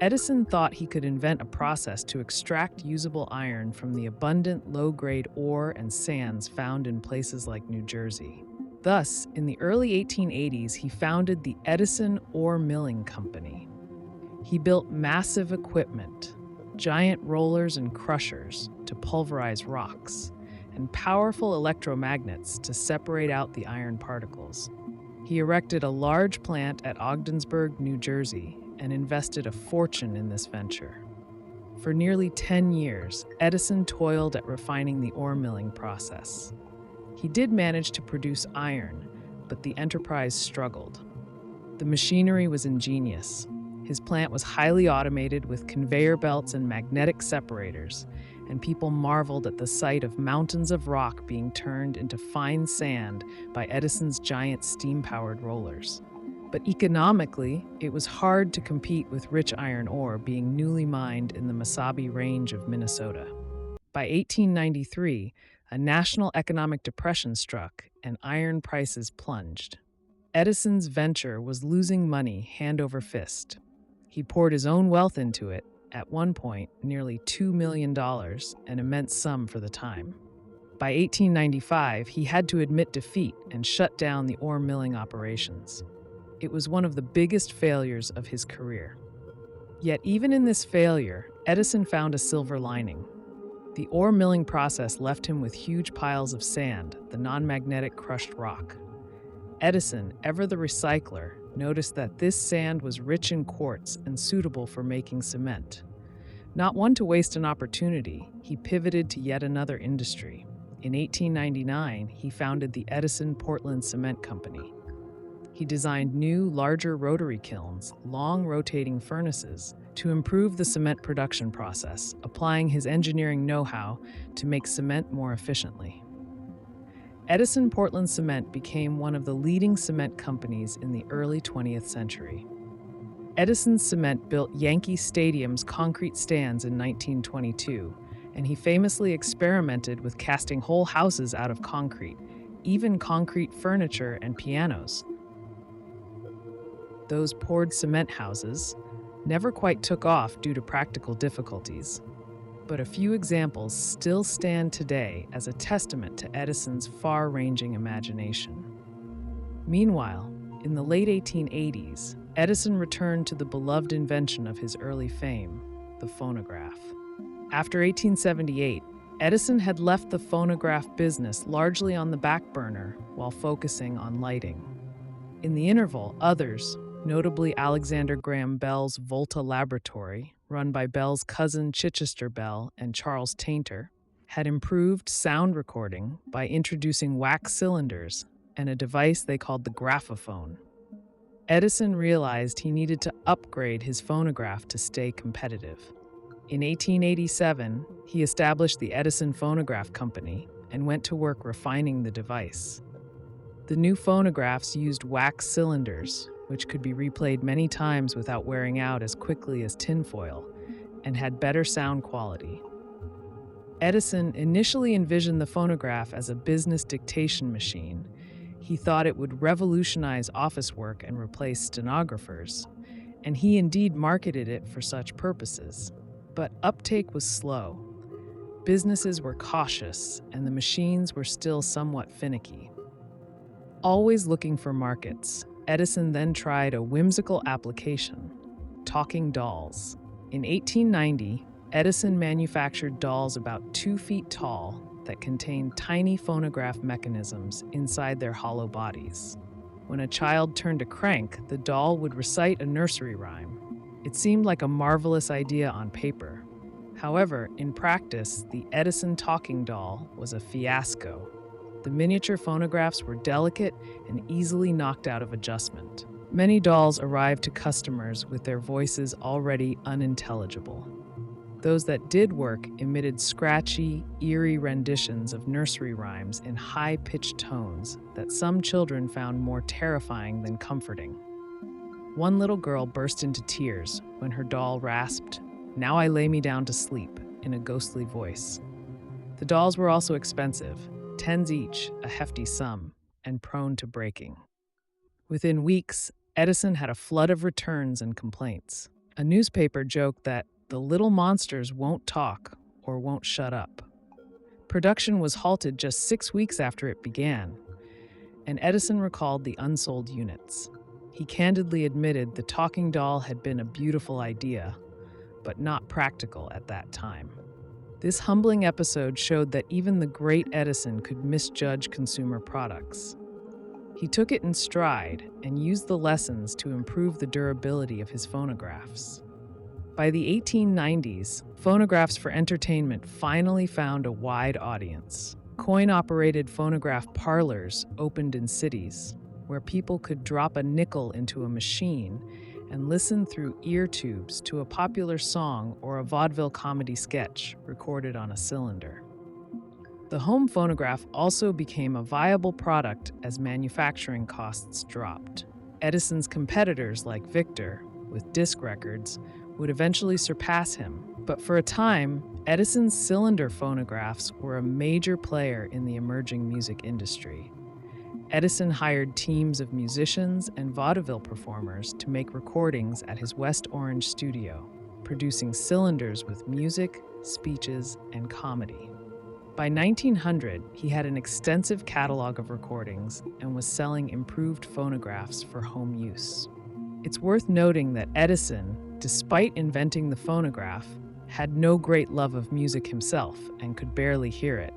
[SPEAKER 1] Edison thought he could invent a process to extract usable iron from the abundant low-grade ore and sands found in places like New Jersey. Thus, in the early 1880s, he founded the Edison Ore Milling Company. He built massive equipment, giant rollers and crushers to pulverize rocks, and powerful electromagnets to separate out the iron particles. He erected a large plant at Ogdensburg, New Jersey, and invested a fortune in this venture. For nearly 10 years, Edison toiled at refining the ore milling process. He did manage to produce iron, but the enterprise struggled. The machinery was ingenious. His plant was highly automated with conveyor belts and magnetic separators, and people marveled at the sight of mountains of rock being turned into fine sand by Edison's giant steam-powered rollers. But economically, it was hard to compete with rich iron ore being newly mined in the Mesabi Range of Minnesota. By 1893, a national economic depression struck and iron prices plunged. Edison's venture was losing money hand over fist. He poured his own wealth into it, at one point nearly $2 million, an immense sum for the time. By 1895, he had to admit defeat and shut down the ore milling operations. It was one of the biggest failures of his career. Yet even in this failure, Edison found a silver lining. The ore milling process left him with huge piles of sand, the non-magnetic crushed rock. Edison, ever the recycler, noticed that this sand was rich in quartz and suitable for making cement. Not one to waste an opportunity, he pivoted to yet another industry. In 1899, he founded the Edison Portland Cement Company. He designed new, larger rotary kilns, long rotating furnaces, to improve the cement production process, applying his engineering know-how to make cement more efficiently. Edison Portland Cement became one of the leading cement companies in the early 20th century. Edison's cement built Yankee Stadium's concrete stands in 1922, and he famously experimented with casting whole houses out of concrete, even concrete furniture and pianos. Those poured cement houses never quite took off due to practical difficulties, but a few examples still stand today as a testament to Edison's far-ranging imagination. Meanwhile, in the late 1880s, Edison returned to the beloved invention of his early fame, the phonograph. After 1878, Edison had left the phonograph business largely on the back burner while focusing on lighting. In the interval, others, notably Alexander Graham Bell's Volta Laboratory, run by Bell's cousin Chichester Bell and Charles Tainter, had improved sound recording by introducing wax cylinders and a device they called the graphophone. Edison realized he needed to upgrade his phonograph to stay competitive. In 1887, he established the Edison Phonograph Company and went to work refining the device. The new phonographs used wax cylinders, which could be replayed many times without wearing out as quickly as tinfoil, and had better sound quality. Edison initially envisioned the phonograph as a business dictation machine. He thought it would revolutionize office work and replace stenographers, and he indeed marketed it for such purposes. But uptake was slow. Businesses were cautious, and the machines were still somewhat finicky. Always looking for markets, Edison then tried a whimsical application: talking dolls. In 1890, Edison manufactured dolls about 2 feet tall that contained tiny phonograph mechanisms inside their hollow bodies. When a child turned a crank, the doll would recite a nursery rhyme. It seemed like a marvelous idea on paper. However, in practice, the Edison talking doll was a fiasco. The miniature phonographs were delicate and easily knocked out of adjustment. Many dolls arrived to customers with their voices already unintelligible. Those that did work emitted scratchy, eerie renditions of nursery rhymes in high-pitched tones that some children found more terrifying than comforting. One little girl burst into tears when her doll rasped, "Now I lay me down to sleep," in a ghostly voice. The dolls were also expensive, tens each, a hefty sum, and prone to breaking. Within weeks, Edison had a flood of returns and complaints. A newspaper joked that the little monsters won't talk or won't shut up. Production was halted just 6 weeks after it began, and Edison recalled the unsold units. He candidly admitted the talking doll had been a beautiful idea, but not practical at that time. This humbling episode showed that even the great Edison could misjudge consumer products. He took it in stride and used the lessons to improve the durability of his phonographs. By the 1890s, phonographs for entertainment finally found a wide audience. Coin-operated phonograph parlors opened in cities, where people could drop a nickel into a machine and listen through ear tubes to a popular song or a vaudeville comedy sketch recorded on a cylinder. The home phonograph also became a viable product as manufacturing costs dropped. Edison's competitors like Victor, with disc records, would eventually surpass him. But for a time, Edison's cylinder phonographs were a major player in the emerging music industry. Edison hired teams of musicians and vaudeville performers to make recordings at his West Orange studio, producing cylinders with music, speeches, and comedy. By 1900, he had an extensive catalog of recordings and was selling improved phonographs for home use. It's worth noting that Edison, despite inventing the phonograph, had no great love of music himself and could barely hear it.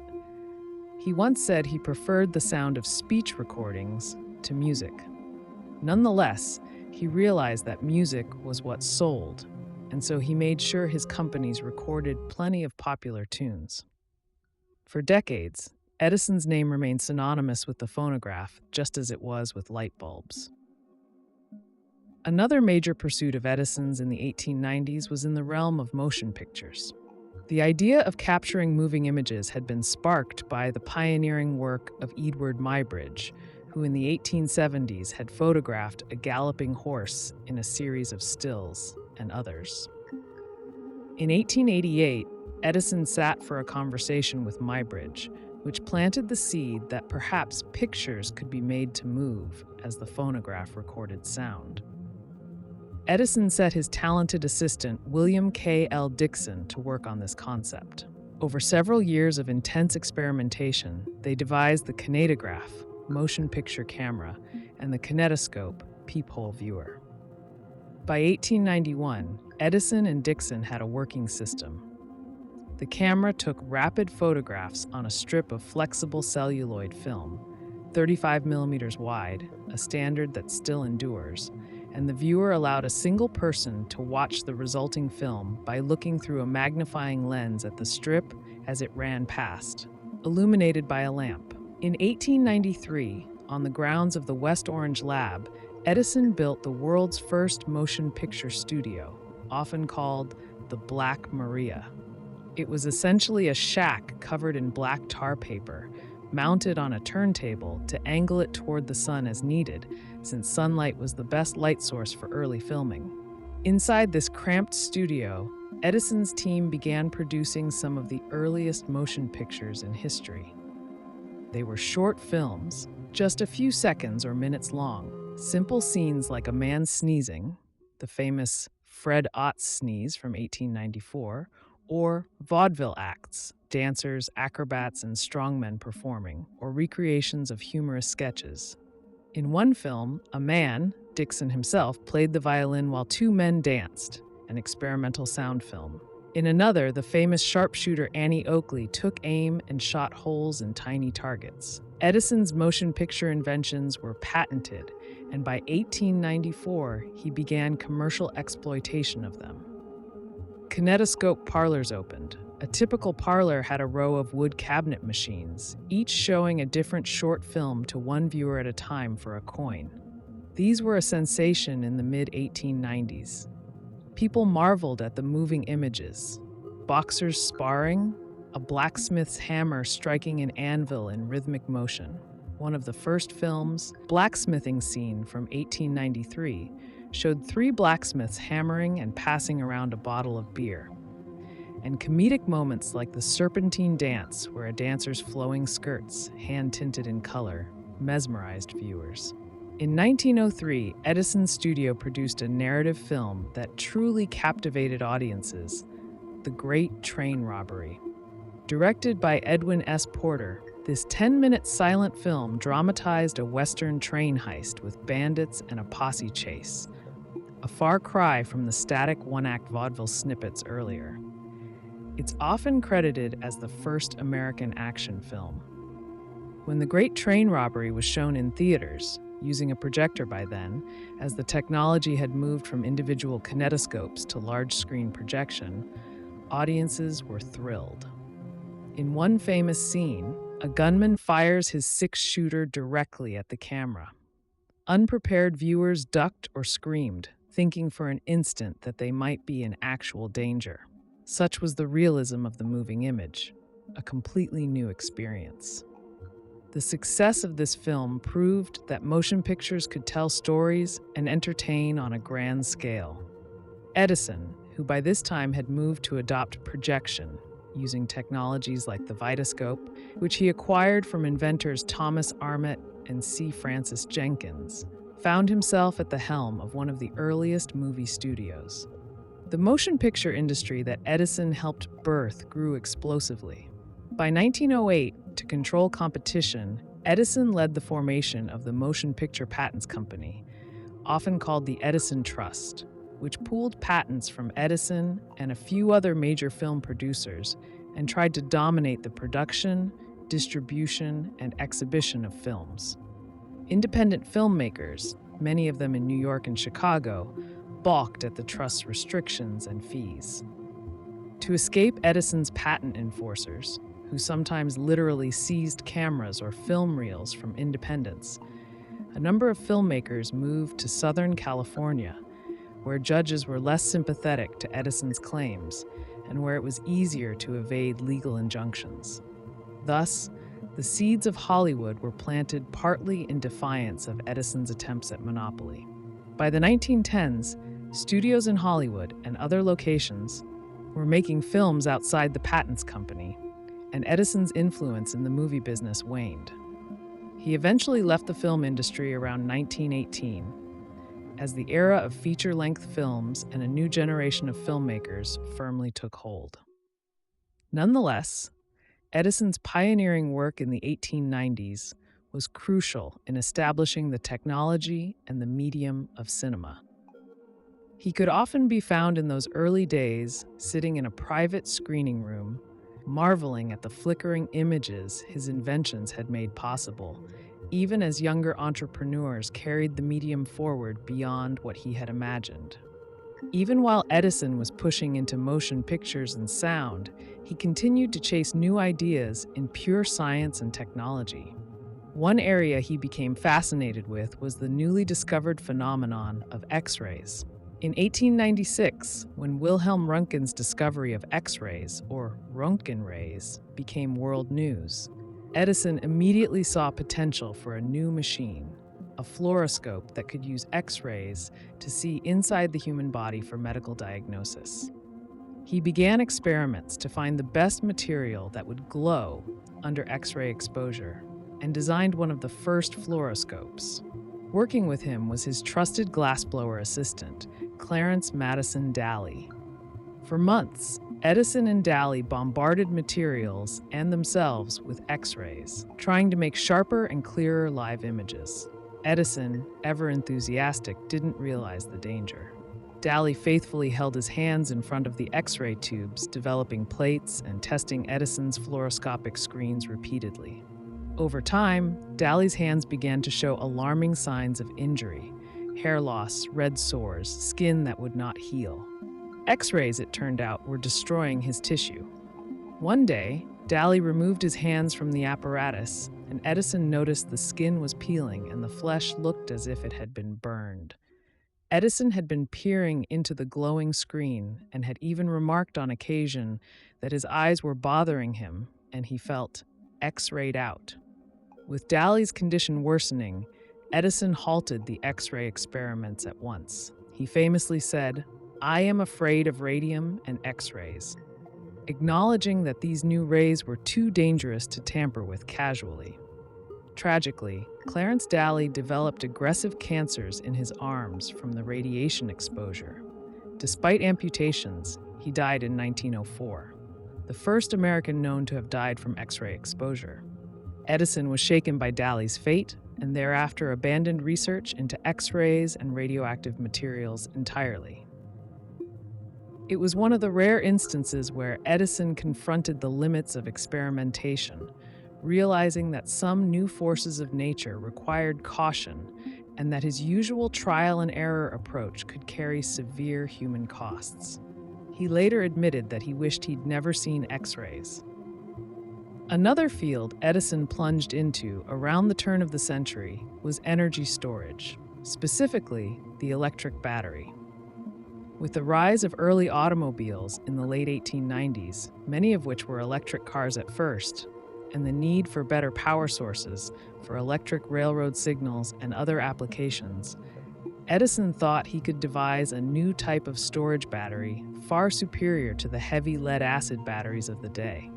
[SPEAKER 1] He once said he preferred the sound of speech recordings to music. Nonetheless, he realized that music was what sold, and so he made sure his companies recorded plenty of popular tunes. For decades, Edison's name remained synonymous with the phonograph, just as it was with light bulbs. Another major pursuit of Edison's in the 1890s was in the realm of motion pictures. The idea of capturing moving images had been sparked by the pioneering work of Edward Muybridge, who in the 1870s had photographed a galloping horse in a series of stills and others. In 1888, Edison sat for a conversation with Muybridge, which planted the seed that perhaps pictures could be made to move as the phonograph recorded sound. Edison set his talented assistant, William K. L. Dixon, to work on this concept. Over several years of intense experimentation, they devised the kinetograph, motion picture camera, and the kinetoscope, peephole viewer. By 1891, Edison and Dixon had a working system. The camera took rapid photographs on a strip of flexible celluloid film, 35 millimeters wide, a standard that still endures, and the viewer allowed a single person to watch the resulting film by looking through a magnifying lens at the strip as it ran past, illuminated by a lamp. In 1893, on the grounds of the West Orange Lab, Edison built the world's first motion picture studio, often called the Black Maria. It was essentially a shack covered in black tar paper, mounted on a turntable to angle it toward the sun as needed, since sunlight was the best light source for early filming. Inside this cramped studio, Edison's team began producing some of the earliest motion pictures in history. They were short films, just a few seconds or minutes long, simple scenes like a man sneezing, the famous Fred Ott's sneeze from 1894, or vaudeville acts, dancers, acrobats, and strongmen performing, or recreations of humorous sketches. In one film, a man, Dixon himself, played the violin while two men danced, an experimental sound film. In another, the famous sharpshooter Annie Oakley took aim and shot holes in tiny targets. Edison's motion picture inventions were patented, and by 1894, he began commercial exploitation of them. Kinetoscope parlors opened. A typical parlor had a row of wood cabinet machines, each showing a different short film to one viewer at a time for a coin. These were a sensation in the mid-1890s. People marveled at the moving images. Boxers sparring, a blacksmith's hammer striking an anvil in rhythmic motion. One of the first films, Blacksmithing Scene from 1893, showed three blacksmiths hammering and passing around a bottle of beer. And comedic moments like the Serpentine Dance, where a dancer's flowing skirts, hand-tinted in color, mesmerized viewers. In 1903, Edison's studio produced a narrative film that truly captivated audiences, The Great Train Robbery. Directed by Edwin S. Porter, this 10-minute silent film dramatized a Western train heist with bandits and a posse chase, a far cry from the static one-act vaudeville snippets earlier. It's often credited as the first American action film. When The Great Train Robbery was shown in theaters, using a projector by then, as the technology had moved from individual kinetoscopes to large-screen projection, audiences were thrilled. In one famous scene, a gunman fires his six-shooter directly at the camera. Unprepared viewers ducked or screamed, thinking for an instant that they might be in actual danger. Such was the realism of the moving image, a completely new experience. The success of this film proved that motion pictures could tell stories and entertain on a grand scale. Edison, who by this time had moved to adopt projection, using technologies like the Vitascope, which he acquired from inventors Thomas Armet and C. Francis Jenkins, found himself at the helm of one of the earliest movie studios. The motion picture industry that Edison helped birth grew explosively. By 1908, to control competition, Edison led the formation of the Motion Picture Patents Company, often called the Edison Trust, which pooled patents from Edison and a few other major film producers and tried to dominate the production, distribution, and exhibition of films. Independent filmmakers, many of them in New York and Chicago, balked at the trust's restrictions and fees. To escape Edison's patent enforcers, who sometimes literally seized cameras or film reels from independents, a number of filmmakers moved to Southern California, where judges were less sympathetic to Edison's claims and where it was easier to evade legal injunctions. Thus, the seeds of Hollywood were planted partly in defiance of Edison's attempts at monopoly. By the 1910s, studios in Hollywood and other locations were making films outside the patents company, and Edison's influence in the movie business waned. He eventually left the film industry around 1918, as the era of feature-length films and a new generation of filmmakers firmly took hold. Nonetheless, Edison's pioneering work in the 1890s was crucial in establishing the technology and the medium of cinema. He could often be found in those early days, sitting in a private screening room, marveling at the flickering images his inventions had made possible, even as younger entrepreneurs carried the medium forward beyond what he had imagined. Even while Edison was pushing into motion pictures and sound, he continued to chase new ideas in pure science and technology. One area he became fascinated with was the newly discovered phenomenon of X-rays. In 1896, when Wilhelm Röntgen's discovery of X-rays, or Röntgen rays, became world news, Edison immediately saw potential for a new machine, a fluoroscope that could use X-rays to see inside the human body for medical diagnosis. He began experiments to find the best material that would glow under X-ray exposure and designed one of the first fluoroscopes. Working with him was his trusted glassblower assistant, Clarence Madison Daly. For months, Edison and Daly bombarded materials and themselves with X-rays, trying to make sharper and clearer live images. Edison, ever enthusiastic, didn't realize the danger. Daly faithfully held his hands in front of the X-ray tubes, developing plates and testing Edison's fluoroscopic screens repeatedly. Over time, Daly's hands began to show alarming signs of injury: hair loss, red sores, skin that would not heal. X-rays, it turned out, were destroying his tissue. One day, Daly removed his hands from the apparatus, and Edison noticed the skin was peeling and the flesh looked as if it had been burned. Edison had been peering into the glowing screen and had even remarked on occasion that his eyes were bothering him and he felt X-rayed out. With Daly's condition worsening, Edison halted the X-ray experiments at once. He famously said, "I am afraid of radium and X-rays," acknowledging that these new rays were too dangerous to tamper with casually. Tragically, Clarence Daly developed aggressive cancers in his arms from the radiation exposure. Despite amputations, he died in 1904, the first American known to have died from X-ray exposure. Edison was shaken by Daly's fate and thereafter abandoned research into X-rays and radioactive materials entirely. It was one of the rare instances where Edison confronted the limits of experimentation, realizing that some new forces of nature required caution and that his usual trial and error approach could carry severe human costs. He later admitted that he wished he'd never seen X-rays. Another field Edison plunged into around the turn of the century was energy storage, specifically the electric battery. With the rise of early automobiles in the late 1890s, many of which were electric cars at first, and the need for better power sources for electric railroad signals and other applications, Edison thought he could devise a new type of storage battery far superior to the heavy lead-acid batteries of the day.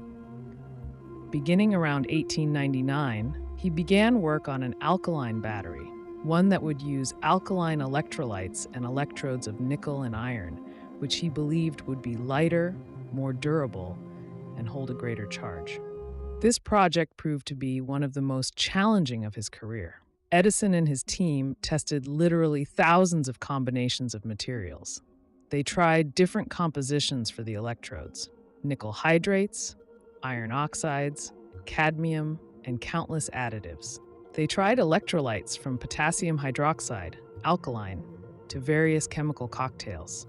[SPEAKER 1] Beginning around 1899, he began work on an alkaline battery, one that would use alkaline electrolytes and electrodes of nickel and iron, which he believed would be lighter, more durable, and hold a greater charge. This project proved to be one of the most challenging of his career. Edison and his team tested literally thousands of combinations of materials. They tried different compositions for the electrodes: nickel hydrates, iron oxides, cadmium, and countless additives. They tried electrolytes from potassium hydroxide, alkaline, to various chemical cocktails.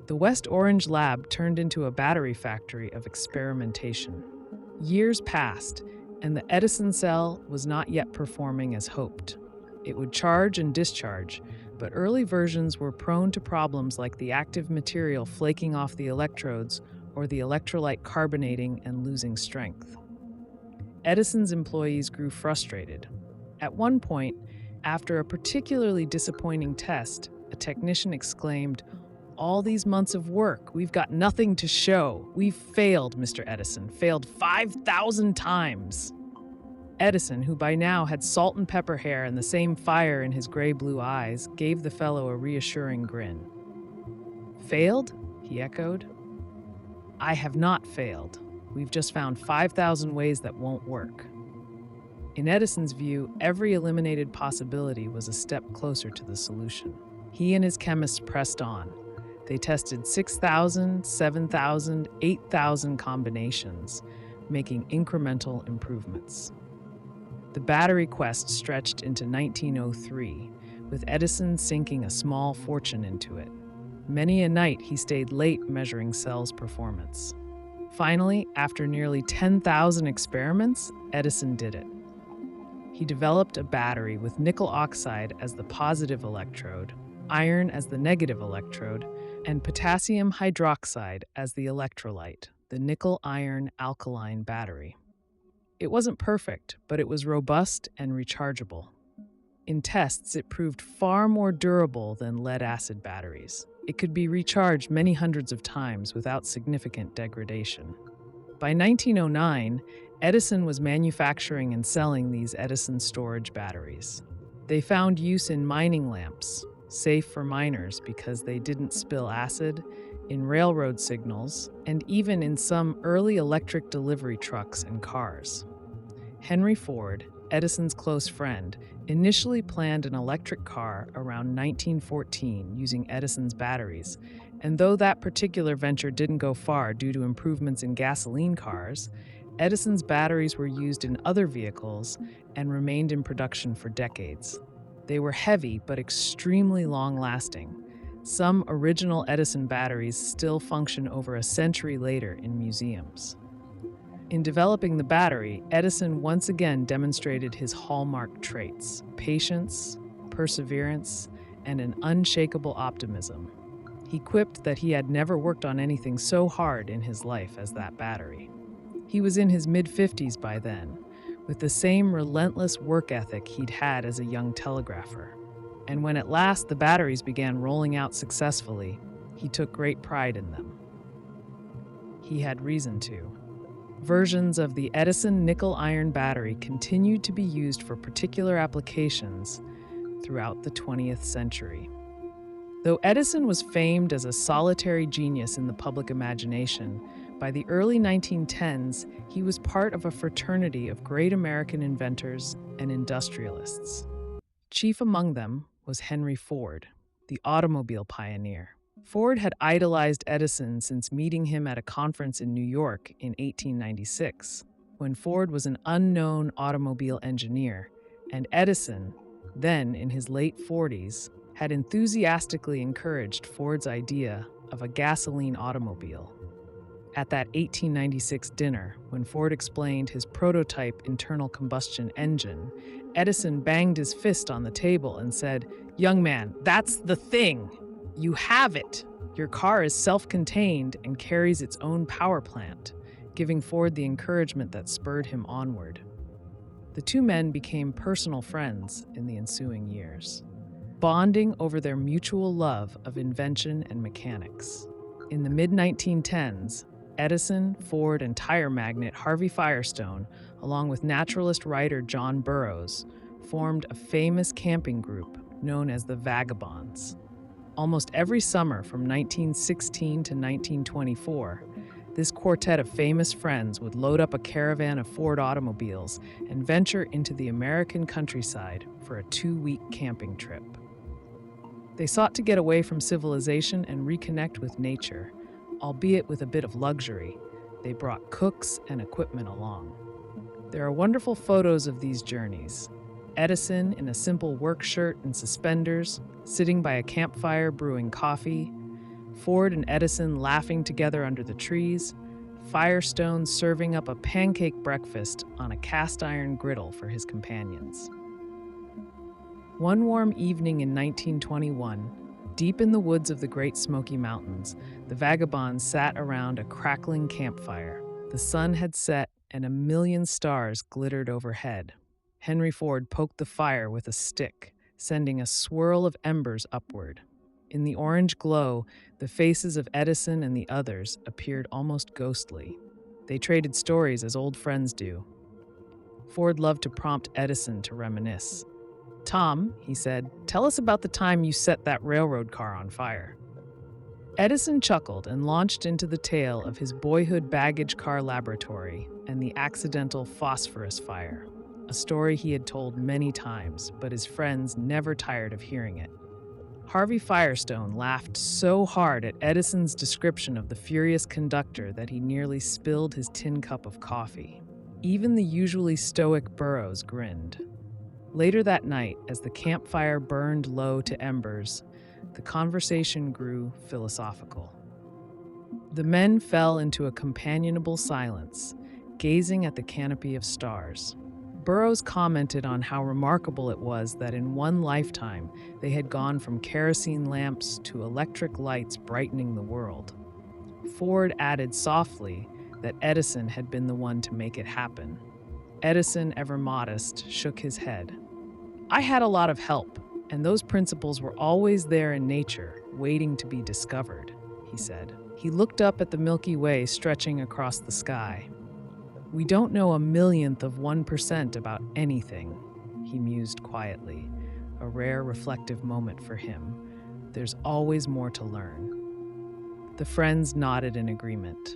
[SPEAKER 1] The West Orange lab turned into a battery factory of experimentation. Years passed, and the Edison cell was not yet performing as hoped. It would charge and discharge, but early versions were prone to problems like the active material flaking off the electrodes or the electrolyte carbonating and losing strength. Edison's employees grew frustrated. At one point, after a particularly disappointing test, a technician exclaimed, "All these months of work, we've got nothing to show. We've failed, Mr. Edison, failed 5,000 times." Edison, who by now had salt and pepper hair and the same fire in his gray-blue eyes, gave the fellow a reassuring grin. "Failed?" he echoed. "I have not failed. We've just found 5,000 ways that won't work." In Edison's view, every eliminated possibility was a step closer to the solution. He and his chemists pressed on. They tested 6,000, 7,000, 8,000 combinations, making incremental improvements. The battery quest stretched into 1903, with Edison sinking a small fortune into it. Many a night he stayed late measuring cells' performance. Finally, after nearly 10,000 experiments, Edison did it. He developed a battery with nickel oxide as the positive electrode, iron as the negative electrode, and potassium hydroxide as the electrolyte, the nickel-iron alkaline battery. It wasn't perfect, but it was robust and rechargeable. In tests, it proved far more durable than lead-acid batteries. It could be recharged many hundreds of times without significant degradation. By 1909, Edison was manufacturing and selling these Edison storage batteries. They found use in mining lamps, safe for miners because they didn't spill acid, in railroad signals, and even in some early electric delivery trucks and cars. Henry Ford, Edison's close friend, initially planned an electric car around 1914 using Edison's batteries, and though that particular venture didn't go far due to improvements in gasoline cars, Edison's batteries were used in other vehicles and remained in production for decades. They were heavy but extremely long-lasting. Some original Edison batteries still function over a century later in museums. In developing the battery, Edison once again demonstrated his hallmark traits: patience, perseverance, and an unshakable optimism. He quipped that he had never worked on anything so hard in his life as that battery. He was in his mid-50s by then, with the same relentless work ethic he'd had as a young telegrapher. And when at last the batteries began rolling out successfully, he took great pride in them. He had reason to. Versions of the Edison nickel-iron battery continued to be used for particular applications throughout the 20th century. Though Edison was famed as a solitary genius in the public imagination, by the early 1910s, he was part of a fraternity of great American inventors and industrialists. Chief among them was Henry Ford, the automobile pioneer. Ford had idolized Edison since meeting him at a conference in New York in 1896, when Ford was an unknown automobile engineer, and Edison, then in his late 40s, had enthusiastically encouraged Ford's idea of a gasoline automobile. At that 1896 dinner, when Ford explained his prototype internal combustion engine, Edison banged his fist on the table and said, "Young man, that's the thing! You have it! Your car is self-contained and carries its own power plant," giving Ford the encouragement that spurred him onward. The two men became personal friends in the ensuing years, bonding over their mutual love of invention and mechanics. In the mid-1910s, Edison, Ford, and tire magnate Harvey Firestone, along with naturalist writer John Burroughs, formed a famous camping group known as the Vagabonds. Almost every summer from 1916 to 1924, this quartet of famous friends would load up a caravan of Ford automobiles and venture into the American countryside for a 2-week camping trip. They sought to get away from civilization and reconnect with nature, albeit with a bit of luxury. They brought cooks and equipment along. There are wonderful photos of these journeys. Edison in a simple work shirt and suspenders, sitting by a campfire brewing coffee, Ford and Edison laughing together under the trees, Firestone serving up a pancake breakfast on a cast-iron griddle for his companions. One warm evening in 1921, deep in the woods of the Great Smoky Mountains, the Vagabonds sat around a crackling campfire. The sun had set and a million stars glittered overhead. Henry Ford poked the fire with a stick, sending a swirl of embers upward. In the orange glow, the faces of Edison and the others appeared almost ghostly. They traded stories as old friends do. Ford loved to prompt Edison to reminisce. "Tom," he said, "tell us about the time you set that railroad car on fire." Edison chuckled and launched into the tale of his boyhood baggage car laboratory and the accidental phosphorus fire, a story he had told many times, but his friends never tired of hearing it. Harvey Firestone laughed so hard at Edison's description of the furious conductor that he nearly spilled his tin cup of coffee. Even the usually stoic Burroughs grinned. Later that night, as the campfire burned low to embers, the conversation grew philosophical. The men fell into a companionable silence, gazing at the canopy of stars. Burroughs commented on how remarkable it was that in one lifetime they had gone from kerosene lamps to electric lights brightening the world. Ford added softly that Edison had been the one to make it happen. Edison, ever modest, shook his head. "I had a lot of help, and those principles were always there in nature, waiting to be discovered," he said. He looked up at the Milky Way stretching across the sky. "We don't know a millionth of 1% about anything," he mused quietly. a rare reflective moment for him. There's always more to learn. The friends nodded in agreement.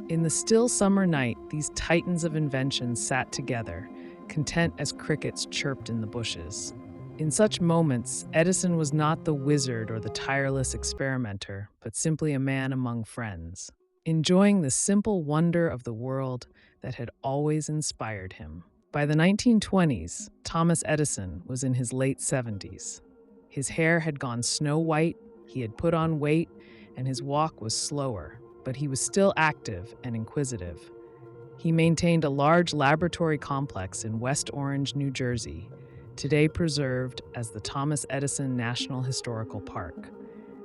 [SPEAKER 1] In the still summer night, these titans of invention sat together, content as crickets chirped in the bushes. In such moments, Edison was not the wizard or the tireless experimenter, but simply a man among friends, enjoying the simple wonder of the world that had always inspired him. By the 1920s, Thomas Edison was in his late 70s. His hair had gone snow white, he had put on weight, and his walk was slower, but he was still active and inquisitive. He maintained a large laboratory complex in West Orange, New Jersey, today preserved as the Thomas Edison National Historical Park.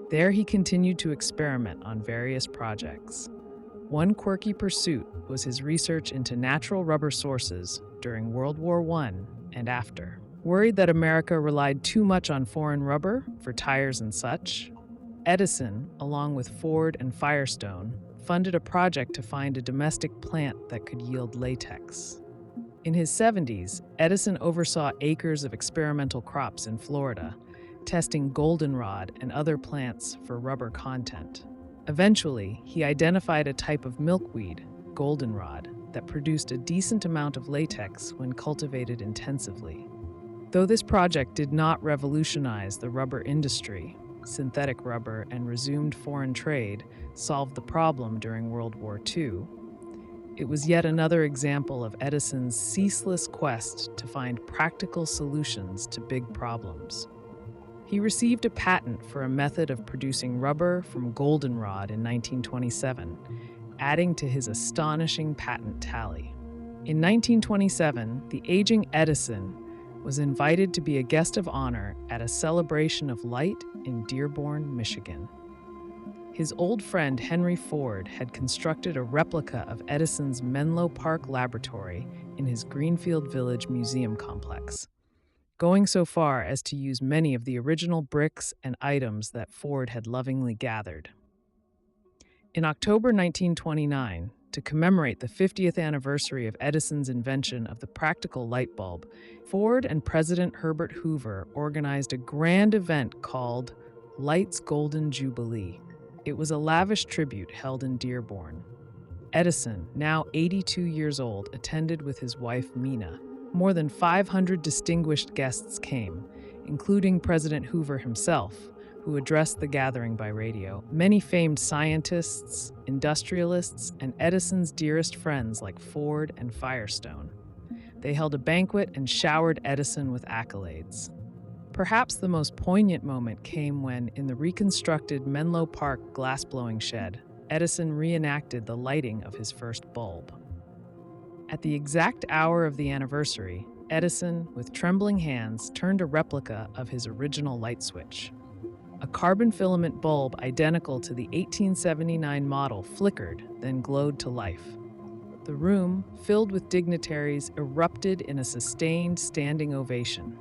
[SPEAKER 1] There he continued to experiment on various projects. One quirky pursuit was his research into natural rubber sources during World War I and after. Worried that America relied too much on foreign rubber for tires and such, Edison, along with Ford and Firestone, funded a project to find a domestic plant that could yield latex. In his 70s, Edison oversaw acres of experimental crops in Florida, testing goldenrod and other plants for rubber content. Eventually, he identified a type of milkweed, goldenrod, that produced a decent amount of latex when cultivated intensively. Though this project did not revolutionize the rubber industry, synthetic rubber and resumed foreign trade solved the problem during World War II. It was yet another example of Edison's ceaseless quest to find practical solutions to big problems. He received a patent for a method of producing rubber from goldenrod in 1927, adding to his astonishing patent tally. In 1927, the aging Edison was invited to be a guest of honor at a celebration of light in Dearborn, Michigan. His old friend Henry Ford had constructed a replica of Edison's Menlo Park laboratory in his Greenfield Village museum complex, going so far as to use many of the original bricks and items that Ford had lovingly gathered. In October 1929, to commemorate the 50th anniversary of Edison's invention of the practical light bulb, Ford and President Herbert Hoover organized a grand event called Light's Golden Jubilee. It was a lavish tribute held in Dearborn. Edison, now 82 years old, attended with his wife Mina. More than 500 distinguished guests came, including President Hoover himself, who addressed the gathering by radio. Many famed scientists, industrialists, and Edison's dearest friends like Ford and Firestone. They held a banquet and showered Edison with accolades. Perhaps the most poignant moment came when, in the reconstructed Menlo Park glassblowing shed, Edison reenacted the lighting of his first bulb. At the exact hour of the anniversary, Edison, with trembling hands, turned a replica of his original light switch. A carbon filament bulb identical to the 1879 model flickered, then glowed to life. The room, filled with dignitaries, erupted in a sustained standing ovation.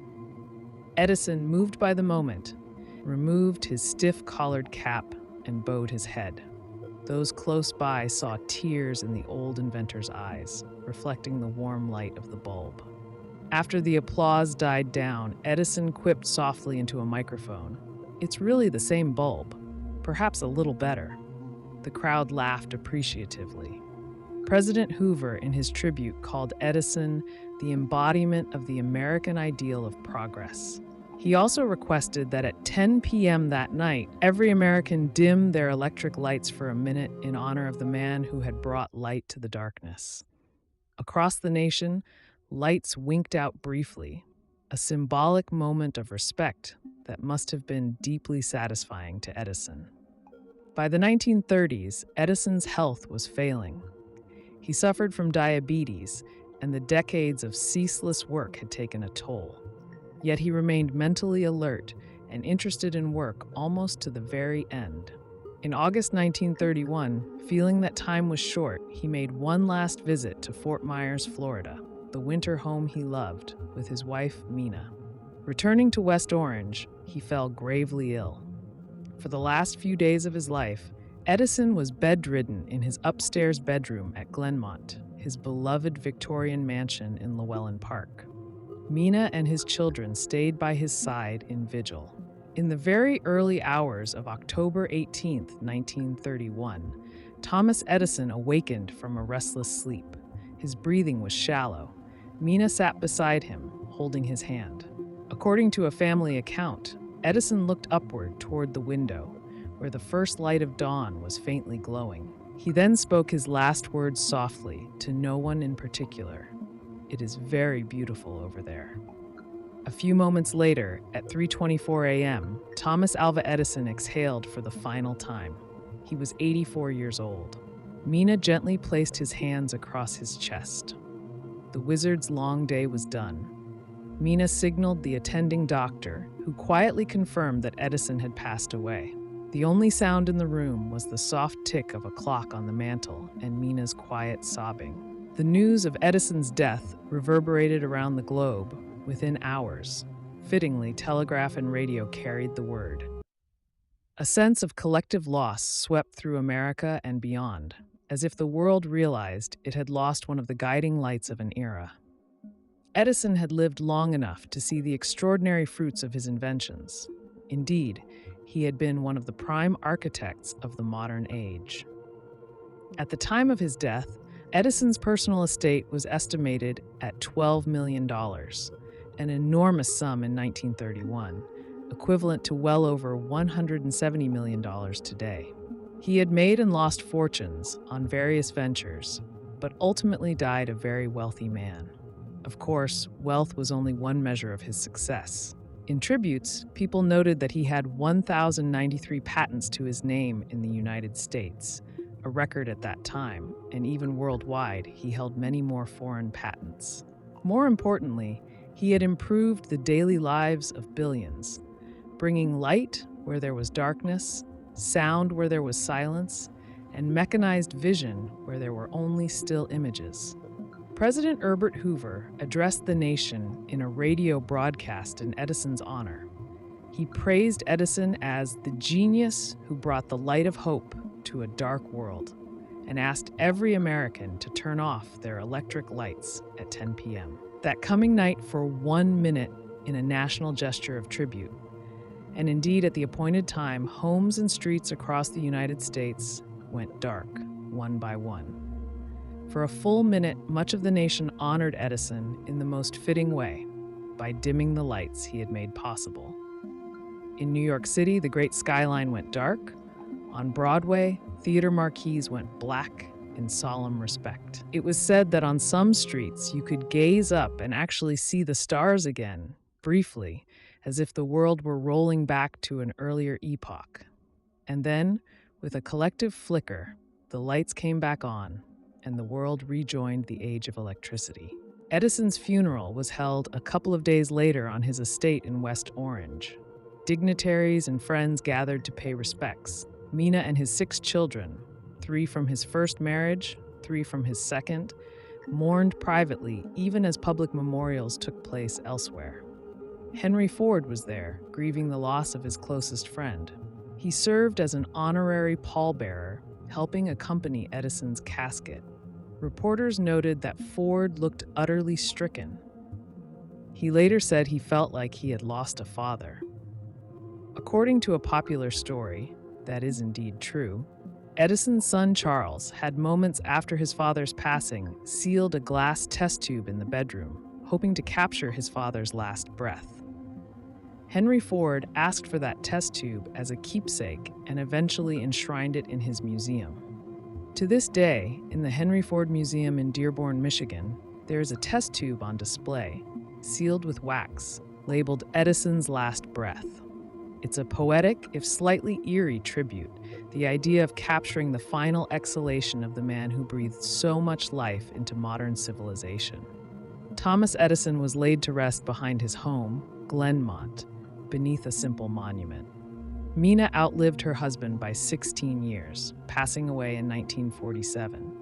[SPEAKER 1] Edison, moved by the moment, removed his stiff-collared cap and bowed his head. Those close by saw tears in the old inventor's eyes, reflecting the warm light of the bulb. After the applause died down, Edison quipped softly into a microphone, "It's really the same bulb, perhaps a little better." The crowd laughed appreciatively. President Hoover, in his tribute, called Edison the embodiment of the American ideal of progress. He also requested that at 10 p.m. that night, every American dim their electric lights for a minute in honor of the man who had brought light to the darkness. Across the nation, lights winked out briefly, a symbolic moment of respect that must have been deeply satisfying to Edison. By the 1930s, Edison's health was failing. He suffered from diabetes, and the decades of ceaseless work had taken a toll. Yet he remained mentally alert and interested in work almost to the very end. In August 1931, feeling that time was short, he made one last visit to Fort Myers, Florida, the winter home he loved, with his wife, Mina. Returning to West Orange, he fell gravely ill. For the last few days of his life, Edison was bedridden in his upstairs bedroom at Glenmont, his beloved Victorian mansion in Llewellyn Park. Mina and his children stayed by his side in vigil. In the very early hours of October 18, 1931, Thomas Edison awakened from a restless sleep. His breathing was shallow. Mina sat beside him, holding his hand. According to a family account, Edison looked upward toward the window, where the first light of dawn was faintly glowing. He then spoke his last words softly, to no one in particular. "It is very beautiful over there." A few moments later, at 3:24 a.m., Thomas Alva Edison exhaled for the final time. He was 84 years old. Mina gently placed his hands across his chest. The wizard's long day was done. Mina signaled the attending doctor, who quietly confirmed that Edison had passed away. The only sound in the room was the soft tick of a clock on the mantel and Mina's quiet sobbing. The news of Edison's death reverberated around the globe within hours. Fittingly, telegraph and radio carried the word. A sense of collective loss swept through America and beyond, as if the world realized it had lost one of the guiding lights of an era. Edison had lived long enough to see the extraordinary fruits of his inventions. Indeed, he had been one of the prime architects of the modern age. At the time of his death, Edison's personal estate was estimated at $12 million, an enormous sum in 1931, equivalent to well over $170 million today. He had made and lost fortunes on various ventures, but ultimately died a very wealthy man. Of course, wealth was only one measure of his success. In tributes, people noted that he had 1,093 patents to his name in the United States, a record at that time, and even worldwide, he held many more foreign patents. More importantly, he had improved the daily lives of billions, bringing light where there was darkness, sound where there was silence, and mechanized vision where there were only still images. President Herbert Hoover addressed the nation in a radio broadcast in Edison's honor. He praised Edison as the genius who brought the light of hope to a dark world, and asked every American to turn off their electric lights at 10 p.m. That coming night, for 1 minute, in a national gesture of tribute. And indeed, at the appointed time, homes and streets across the United States went dark, one by one. For a full minute, much of the nation honored Edison in the most fitting way, by dimming the lights he had made possible. In New York City, the great skyline went dark. On Broadway, theater marquees went black in solemn respect. It was said that on some streets you could gaze up and actually see the stars again, briefly, as if the world were rolling back to an earlier epoch. And then, with a collective flicker, the lights came back on, and the world rejoined the age of electricity. Edison's funeral was held a couple of days later on his estate in West Orange. Dignitaries and friends gathered to pay respects. Mina and his 6 children, 3 from his first marriage, 3 from his second, mourned privately even as public memorials took place elsewhere. Henry Ford was there, grieving the loss of his closest friend. He served as an honorary pallbearer, helping accompany Edison's casket. Reporters noted that Ford looked utterly stricken. He later said he felt like he had lost a father. According to a popular story, that is indeed true, Edison's son Charles had moments after his father's passing sealed a glass test tube in the bedroom, hoping to capture his father's last breath. Henry Ford asked for that test tube as a keepsake and eventually enshrined it in his museum. To this day, in the Henry Ford Museum in Dearborn, Michigan, there is a test tube on display, sealed with wax, labeled Edison's Last Breath. It's a poetic, if slightly eerie, tribute, the idea of capturing the final exhalation of the man who breathed so much life into modern civilization. Thomas Edison was laid to rest behind his home, Glenmont, beneath a simple monument. Mina outlived her husband by 16 years, passing away in 1947.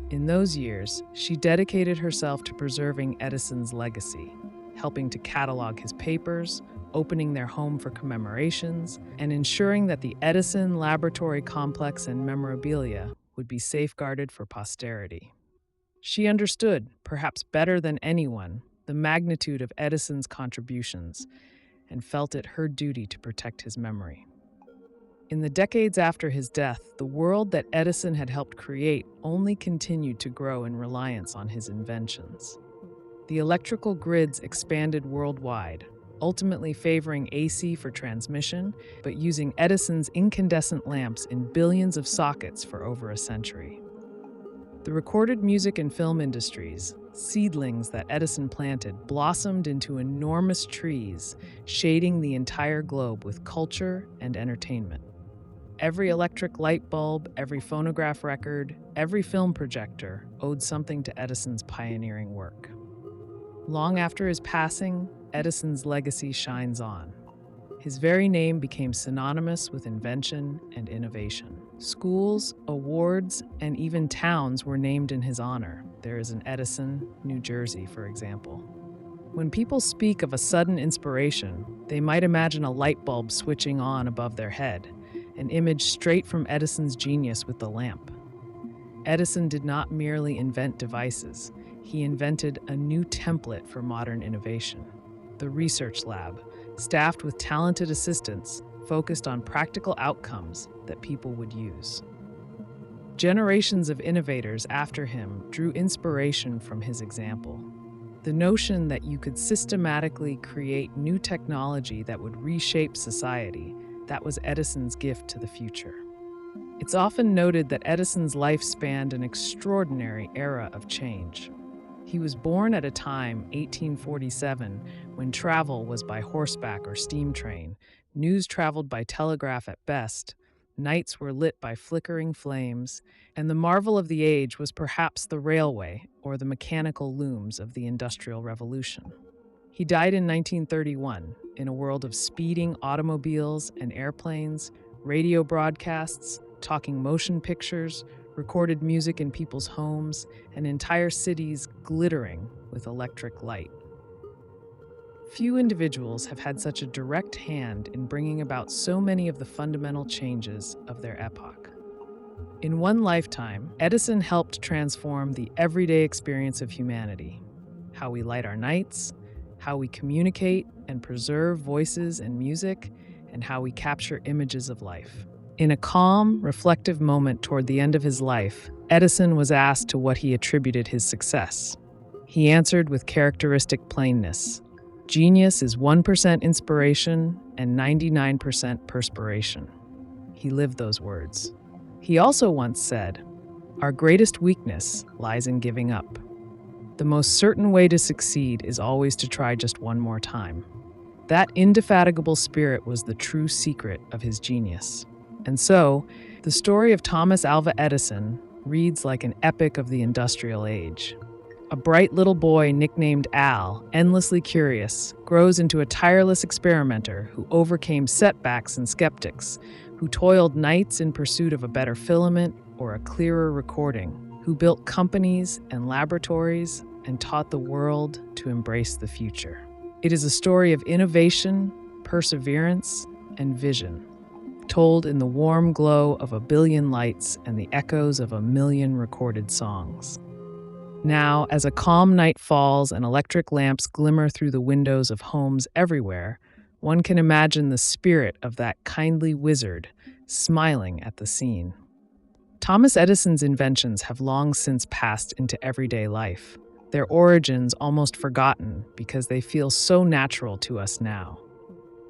[SPEAKER 1] In those years, she dedicated herself to preserving Edison's legacy, helping to catalog his papers, opening their home for commemorations, and ensuring that the Edison Laboratory Complex and memorabilia would be safeguarded for posterity. She understood, perhaps better than anyone, the the magnitude of Edison's contributions and felt it her duty to protect his memory. In the decades after his death, the world that Edison had helped create only continued to grow in reliance on his inventions. The electrical grids expanded worldwide, ultimately favoring AC for transmission, but using Edison's incandescent lamps in billions of sockets for over a century. The recorded music and film industries, seedlings that Edison planted, blossomed into enormous trees, shading the entire globe with culture and entertainment. Every electric light bulb, every phonograph record, every film projector owed something to Edison's pioneering work. Long after his passing, Edison's legacy shines on. His very name became synonymous with invention and innovation. Schools, awards, and even towns were named in his honor. There is an Edison, New Jersey, for example. When people speak of a sudden inspiration, they might imagine a light bulb switching on above their head, an image straight from Edison's genius with the lamp. Edison did not merely invent devices. He invented a new template for modern innovation. The research lab, staffed with talented assistants, focused on practical outcomes that people would use. Generations of innovators after him drew inspiration from his example. The notion that you could systematically create new technology that would reshape society, that was Edison's gift to the future. It's often noted that Edison's life spanned an extraordinary era of change. He was born at a time, 1847, when travel was by horseback or steam train, news traveled by telegraph at best, nights were lit by flickering flames, and the marvel of the age was perhaps the railway or the mechanical looms of the Industrial Revolution. He died in 1931 in a world of speeding automobiles and airplanes, radio broadcasts, talking motion pictures, recorded music in people's homes, and entire cities glittering with electric light. Few individuals have had such a direct hand in bringing about so many of the fundamental changes of their epoch. In one lifetime, Edison helped transform the everyday experience of humanity, how we light our nights, how we communicate and preserve voices and music, and how we capture images of life. In a calm, reflective moment toward the end of his life, Edison was asked to what he attributed his success. He answered with characteristic plainness, "Genius is 1% inspiration and 99% perspiration." He lived those words. He also once said, "Our greatest weakness lies in giving up. The most certain way to succeed is always to try just one more time." That indefatigable spirit was the true secret of his genius. And so, the story of Thomas Alva Edison reads like an epic of the industrial age. A bright little boy nicknamed Al, endlessly curious, grows into a tireless experimenter who overcame setbacks and skeptics, who toiled nights in pursuit of a better filament or a clearer recording, who built companies and laboratories and taught the world to embrace the future. It is a story of innovation, perseverance, and vision, told in the warm glow of a billion lights and the echoes of a million recorded songs. Now, as a calm night falls and electric lamps glimmer through the windows of homes everywhere, one can imagine the spirit of that kindly wizard smiling at the scene. Thomas Edison's inventions have long since passed into everyday life, their origins almost forgotten because they feel so natural to us now.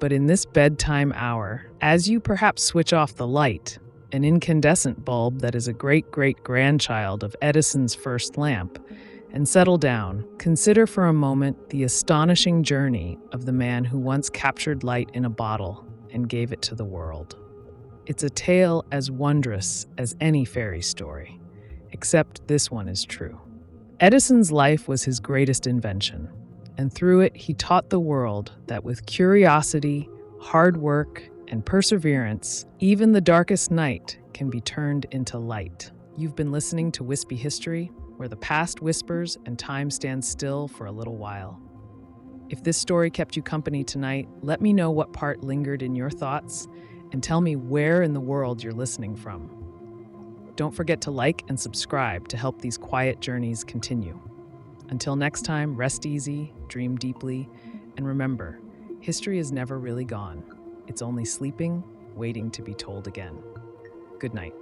[SPEAKER 1] But in this bedtime hour, as you perhaps switch off the light, an incandescent bulb that is a great-great-grandchild of Edison's first lamp, and settle down, consider for a moment the astonishing journey of the man who once captured light in a bottle and gave it to the world. It's a tale as wondrous as any fairy story, except this one is true. Edison's life was his greatest invention, and through it he taught the world that with curiosity, hard work, and perseverance, even the darkest night can be turned into light. You've been listening to Wispy History, where the past whispers and time stands still for a little while. If this story kept you company tonight, let me know what part lingered in your thoughts, and tell me where in the world you're listening from. Don't forget to like and subscribe to help these quiet journeys continue. Until next time, rest easy, dream deeply, and remember, history is never really gone. It's only sleeping, waiting to be told again. Good night.